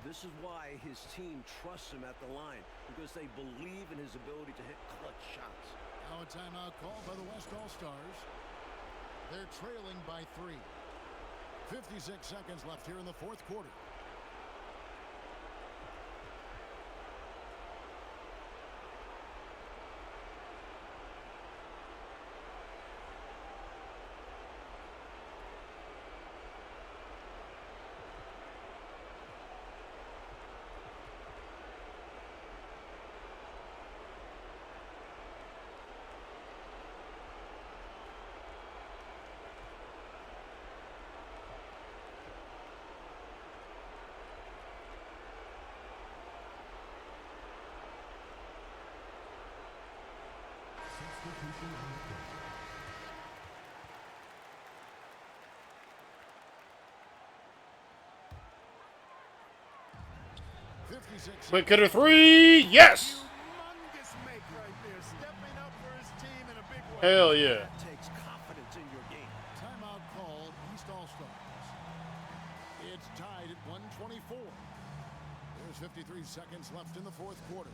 This is why his team trusts him at the line, because they believe in his ability to hit clutch shots. Now a timeout called by the West All-Stars. They're trailing by 3. 56 seconds left here in the fourth quarter. Substitution on the court. 56 Quick hitter three. Yes. Humongous make right there, stepping up for his team in a big way. Hell yeah. That takes confidence in your game. Timeout called East All-Stars. It's tied at 124. There's 53 seconds left in the fourth quarter.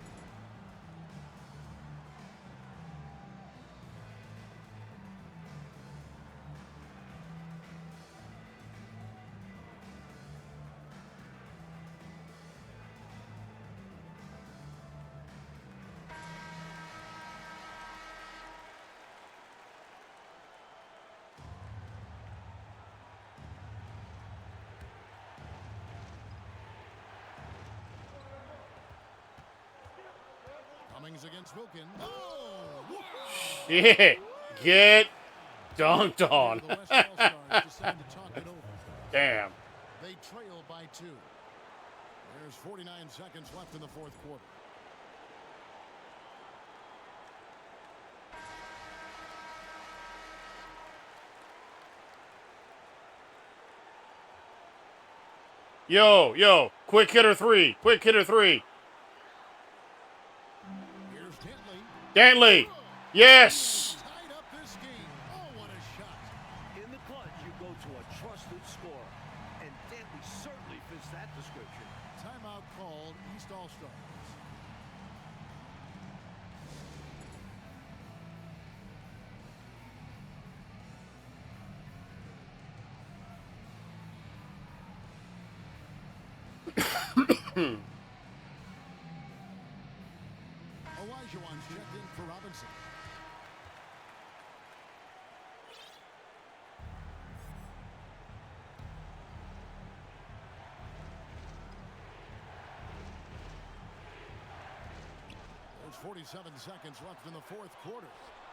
Cummings against Wilkins. Oh! Shit. Get dunked on. The West All-Stars decide to talk it over. Damn. They trail by 2. There's 49 seconds left in the fourth quarter. Yo. Quick hitter three. Quick hitter three. Here's Dantley. Yes. tied up this game. Oh, what a shot. In the clutch, you go to a trusted scorer. And Dantley certainly fits that description. Timeout called East All-Stars. Olajuwon's checked in for Robinson. There's 47 seconds left in the fourth quarter.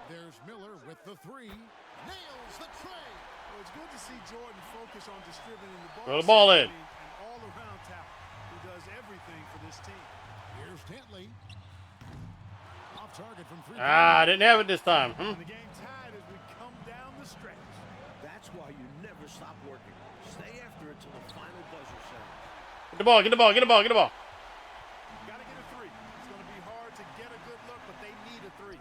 There's Miller with the 3. Nails the tray. Well, it's good to see Jordan focus on distributing the ball. Throw the ball in. An all-around talent who does everything for this team. Here's Dantley. Off target from 3. I didn't have it this time. And the game tied as we come down the stretch. That's why you never stop working. Stay after it till the final buzzer sounds. Get the ball. Get the ball. Get the ball. Get the ball. Got to get a 3. It's going to be hard to get a good look, but they need a 3.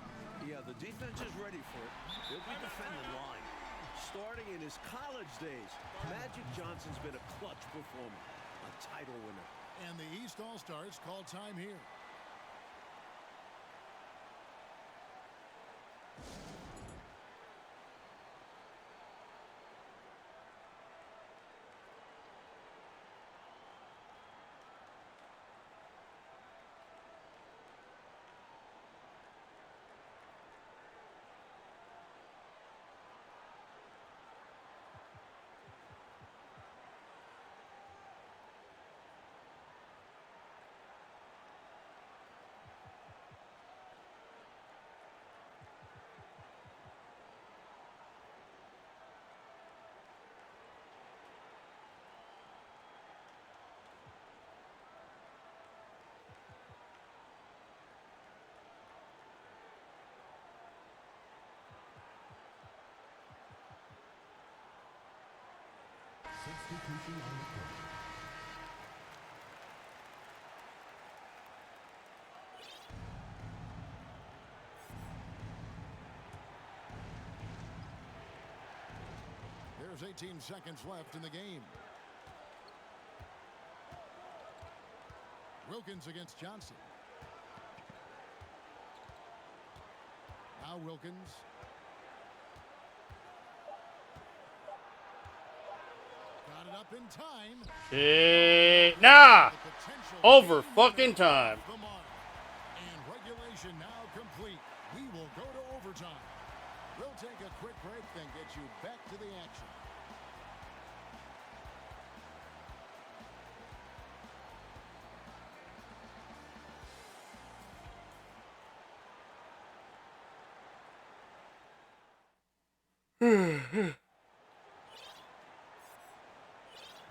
Yeah, the defense is ready for it. They'll be defending line. Starting in his college days, Magic Johnson's been a clutch performer, a title winner. And the East All-Stars call time here. Substitution on the court. There's 18 seconds left in the game. Wilkins against Johnson. Now Wilkins. Got it up in time. Shit. Nah. The potential Over game fucking time. the mark. And regulation now complete. We will go to overtime. We'll take a quick break, then get you back to the action.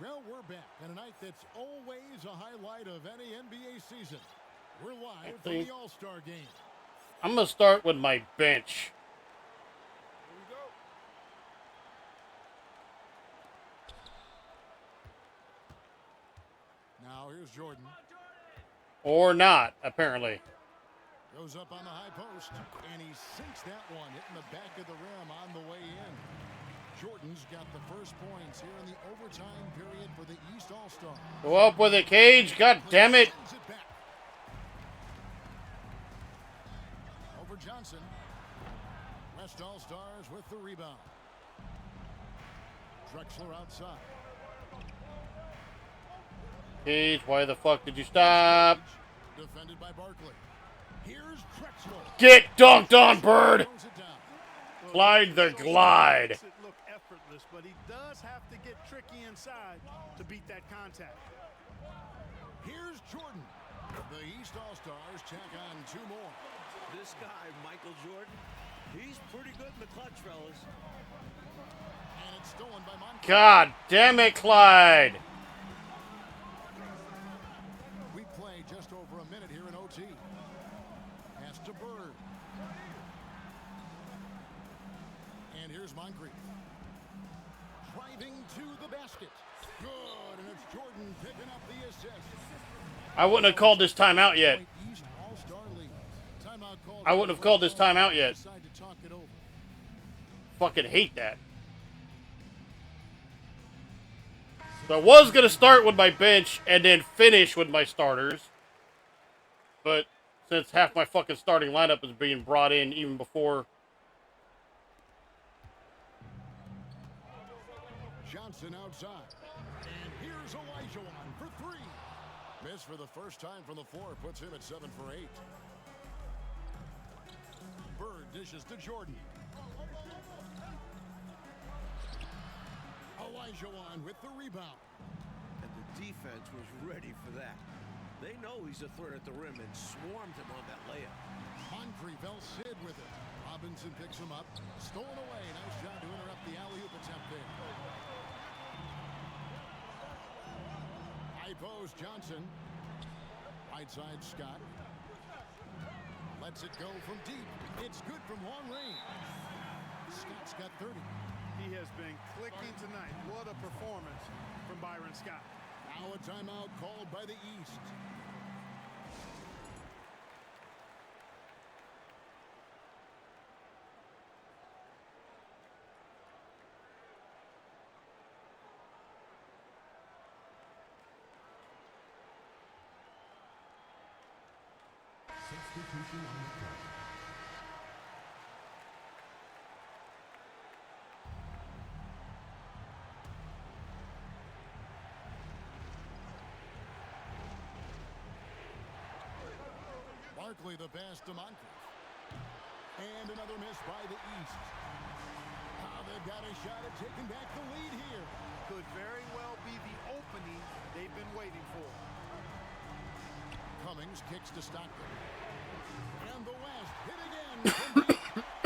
Well, we're back on a night that's always a highlight of any NBA season. We're live from think- the All-Star game. I'm going to start with my bench. Here we go. Now here's Jordan. Or not, apparently. Goes up on the high post, and he sinks that one, hitting the back of the rim on the way in. Jordan's got the first points here in the overtime period for the East All-Star. Go up with it, Cage. God damn it. Sends it back. Over Johnson. West All-Stars with the rebound. Drexler outside. Cage, why the fuck did you stop? Defended by Barkley. Here's Drexler. Get dunked on, Bird. Throws it down. Clyde the Glide. Makes it look effortless, but he does have to get tricky inside to beat that contact. Here's Jordan. The East All-Stars check on two more. This guy, Michael Jordan, he's pretty good in the clutch, fellas. And it's stolen by Moncrief. God damn it, Clyde. We play just over a minute here in OT. Pass to Bird. And here's Moncrief. Driving to the basket. Good, and it's Jordan picking up the assist. I wouldn't have called this timeout yet. East All-Star League. Timeout called. I wouldn't have called this timeout yet. Decide to talk it over. Fucking hate that. So I was going to start with my bench and then finish with my starters. But since half my fucking starting lineup is being brought in even before. Johnson outside. And here's Olajuwon for three. Miss for the first time from the floor. Puts him at 7 for 8. Bird dishes to Jordan. Olajuwon with the rebound. And the defense was ready for that. They know he's a threat at the rim and swarmed him on that layup. Moncrief Sid with it. Robinson picks him up. Stolen away. Nice job to interrupt the alley-oop attempt there. High post Johnson. Right side Scott. Lets it go from deep. It's good from long range. Scott's got 30. He has been clicking tonight. What a performance from Byron Scott. Now a timeout called by the East. Substitution on the court. Barkley the pass to Moncrief. And another miss by the East. They've got a shot at taking back the lead here. Could very well be the opening they've been waiting for. Cummings kicks to Stockton. And the West hit again.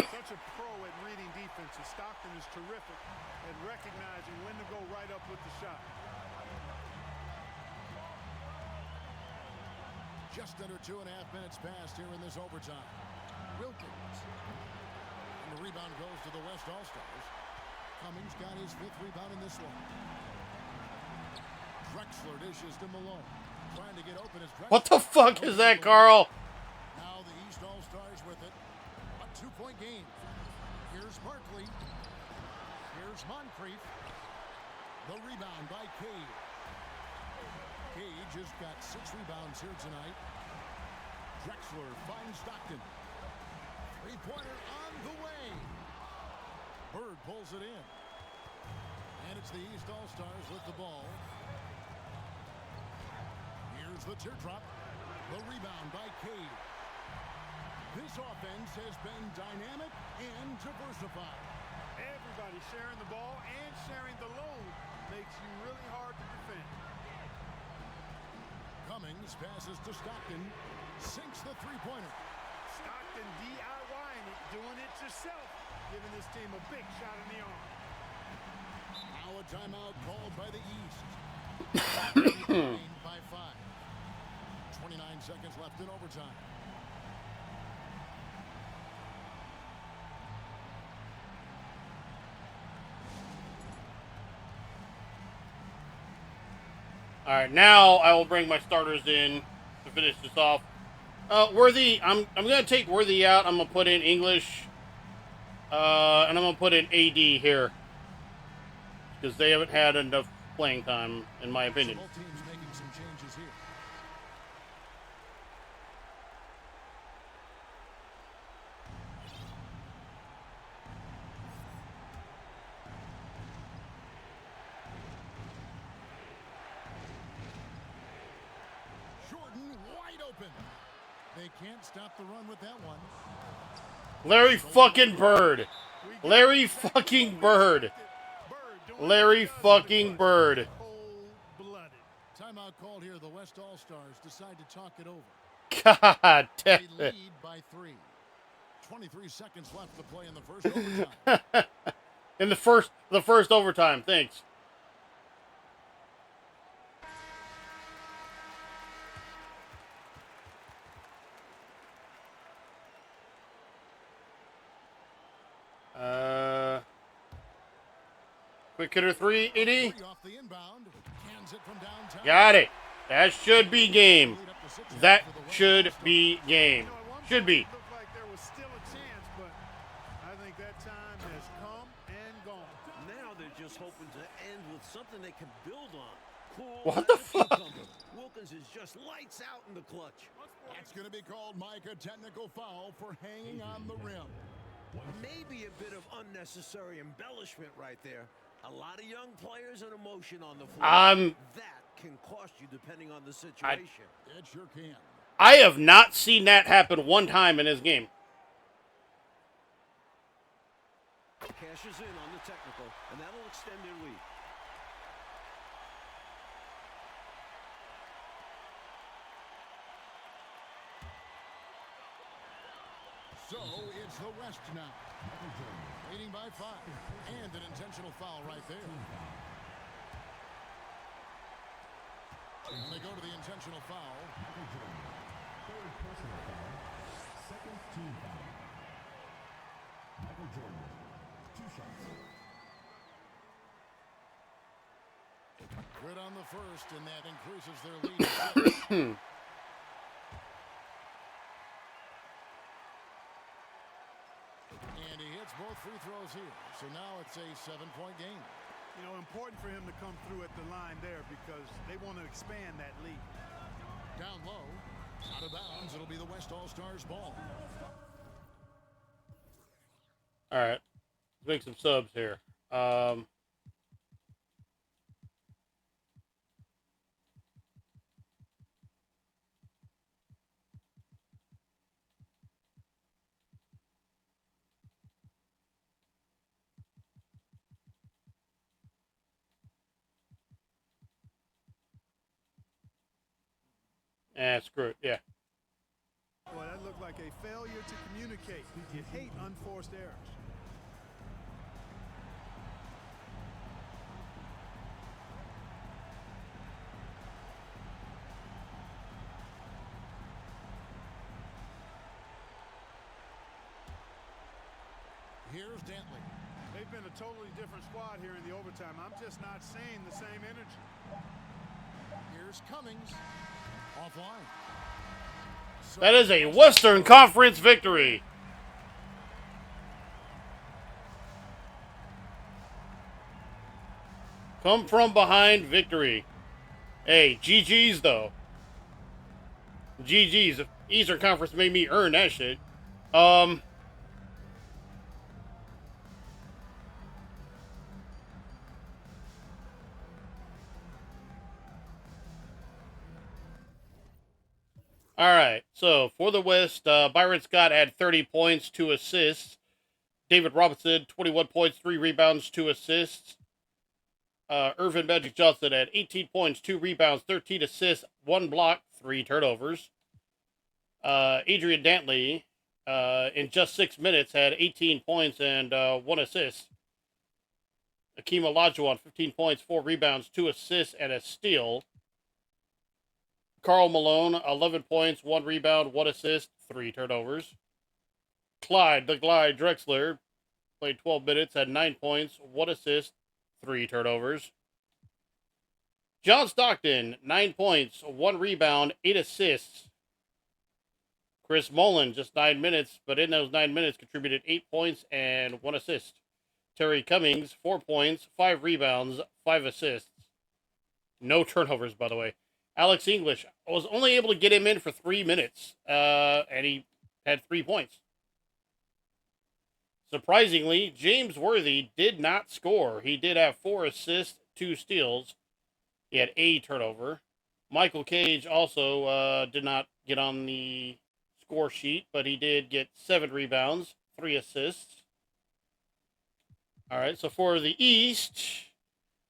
Such a pro at reading defenses. Stockton is terrific at recognizing when to go right up with the shot. Just under 2.5 minutes passed here in this overtime. Wilkins. And the rebound goes to the West All-Stars. Cummings got his 5th rebound in this one. Drexler dishes to Malone. Trying to get open as Drexler. What the fuck is that, Carl? Now the East All-Stars with it. A 2-point game. Here's Barkley. Here's Moncrief. The rebound by Cage. Cage has got 6 rebounds here tonight. Drexler finds Stockton. 3-pointer on the way. Bird pulls it in. And it's the East All-Stars with the ball. Here's the teardrop. The rebound by Cage. This offense has been dynamic and diversified. Everybody sharing the ball and sharing the load makes you really hard to defend. Cummings passes to Stockton. Sinks the 3-pointer. Stockton DIYing it, doing it yourself, giving this team a big shot in the arm. Now a timeout called by the East. By 5. 29 seconds left in overtime. Alright, now I will bring my starters in to finish this off. Worthy, I'm gonna take Worthy out. I'm gonna put in English, and I'm gonna put in AD here because they haven't had enough playing time, in my opinion. Both teams making some changes here. Jordan wide open. They can't stop the run with that one. Larry fucking Bird. Larry fucking Bird. Larry fucking Bird. Cold-blooded. Timeout called here. The West All-Stars decide to talk it over. God damn They it. lead by 3. 23 seconds left to play in the first overtime. In the first overtime, thanks. Quick hitter 3, 80. Off the inbound. Cans it from downtown. Got it. That should be game. Lead up to 6 That for the West should All-Stars. be game. At one Should point be. It looked like there was still a chance, but I think that time has come and gone. Now they're just hoping to end with something they can build on. Cool. What the as a fuck? cucumber. Wilkins is just lights out in the clutch. That's going to be called, Mike, a technical foul for hanging on the rim. Maybe a bit of unnecessary embellishment right there. A lot of young players and emotion on the floor. That can cost you depending on the situation. It sure can. I have not seen that happen one time in this game. Cashes in on the technical, and that'll extend their lead. So it's the West now. Leading by 5. And an intentional foul right there. And they go to the intentional foul. Third personal foul. Second team foul. Michael Jordan. 2 shots. Good on the first, and that increases their lead. And he hits both free throws here. So now it's a 7-point game. You know, important for him to come through at the line there because they want to expand that lead. Down low. Out of bounds. It'll be the West All-Stars ball. All right. Let's make some subs here. Screw it. Yeah. Boy, that looked like a failure to communicate. You hate unforced errors. Here's Dantley. They've been a totally different squad here in the overtime. I'm just not seeing the same energy. Here's Cummings. Offline. So That is a Western Conference victory. Come from behind victory. Hey, GG's though. GG's. Eastern Conference made me earn that shit. All right, so for the West, Byron Scott had 30 points, 2 assists. David Robinson, 21 points, 3 rebounds, 2 assists. Irvin Magic Johnson had 18 points, 2 rebounds, 13 assists, 1 block, 3 turnovers. Adrian Dantley, in just 6 minutes, had 18 points and 1 assist. Akeem Olajuwon, 15 points, 4 rebounds, 2 assists, and a steal. Karl Malone, 11 points, 1 rebound, 1 assist, 3 turnovers. Clyde, the Glide Drexler, played 12 minutes, had 9 points, 1 assist, 3 turnovers. John Stockton, 9 points, 1 rebound, 8 assists. Chris Mullin, just 9 minutes, but in those 9 minutes contributed 8 points and 1 assist. Terry Cummings, 4 points, 5 rebounds, 5 assists. No turnovers, by the way. Alex English, I was only able to get him in for 3 minutes, and he had 3 points. Surprisingly, James Worthy did not score. He did have 4 assists, 2 steals. He had a turnover. Michael Cage also did not get on the score sheet, but he did get 7 rebounds, 3 assists. All right, so for the East,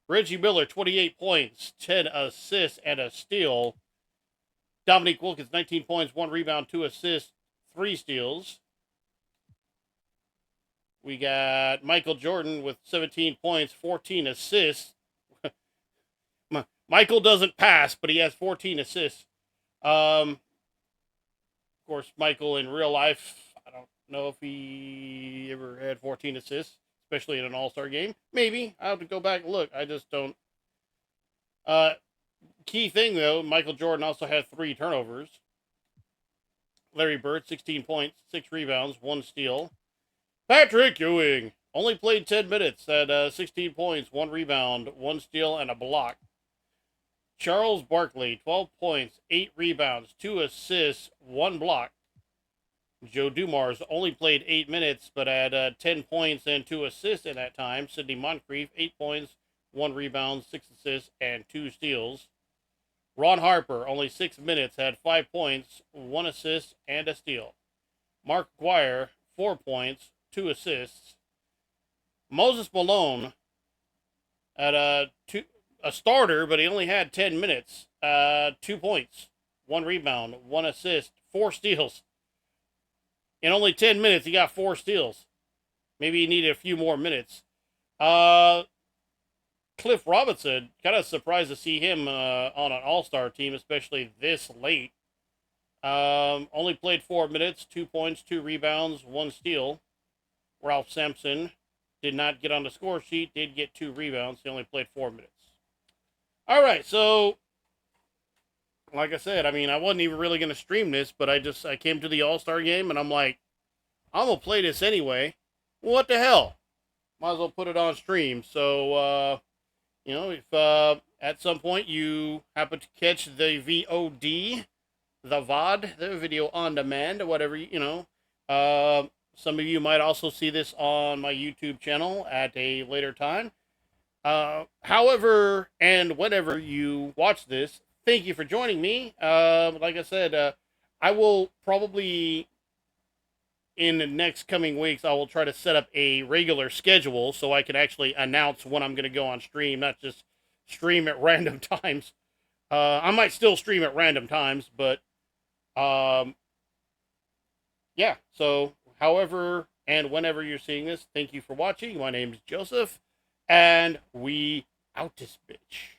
Reggie Miller, 28 points, 10 assists, and a steal. Dominique Wilkins, 19 points, 1 rebound, 2 assists, 3 steals. We got Michael Jordan with 17 points, 14 assists. Michael doesn't pass, but he has 14 assists. Of course, Michael in real life, I don't know if he ever had 14 assists, especially in an all-star game. Maybe. I have to go back and look. I just don't. Key thing, though, Michael Jordan also had 3 turnovers. Larry Bird, 16 points, 6 rebounds, 1 steal. Patrick Ewing only played 10 minutes, had 16 points, 1 rebound, 1 steal, and a block. Charles Barkley, 12 points, 8 rebounds, 2 assists, 1 block. Joe Dumars only played 8 minutes, but had 10 points and 2 assists in that time. Sidney Moncrief, 8 points, 1 rebound, 6 assists, and 2 steals. Ron Harper, only 6 minutes, had 5 points, 1 assist, and a steal. Mark Guire, 4 points, 2 assists. Moses Malone had a starter, but he only had 10 minutes, 2 points, 1 rebound, 1 assist, 4 steals. In only 10 minutes, he got 4 steals. Maybe he needed a few more minutes. Cliff Robinson, kind of surprised to see him on an all-star team, especially this late. Only played 4 minutes, 2 points, 2 rebounds, 1 steal. Ralph Sampson did not get on the score sheet, did get 2 rebounds. He only played 4 minutes. All right, so like I said, I mean, I wasn't even really going to stream this, but I came to the All-Star game, and I'm like, I'm going to play this anyway. What the hell? Might as well put it on stream. So, if at some point you happen to catch the VOD, the VOD, the video on demand, or whatever, some of you might also see this on my YouTube channel at a later time. However, and whenever you watch this, thank you for joining me. Like I said, I will probably, in the next coming weeks, I will try to set up a regular schedule so I can actually announce when I'm going to go on stream, not just stream at random times. I might still stream at random times, but, yeah. So, however and whenever you're seeing this, thank you for watching. My name is Joseph. And we out this bitch.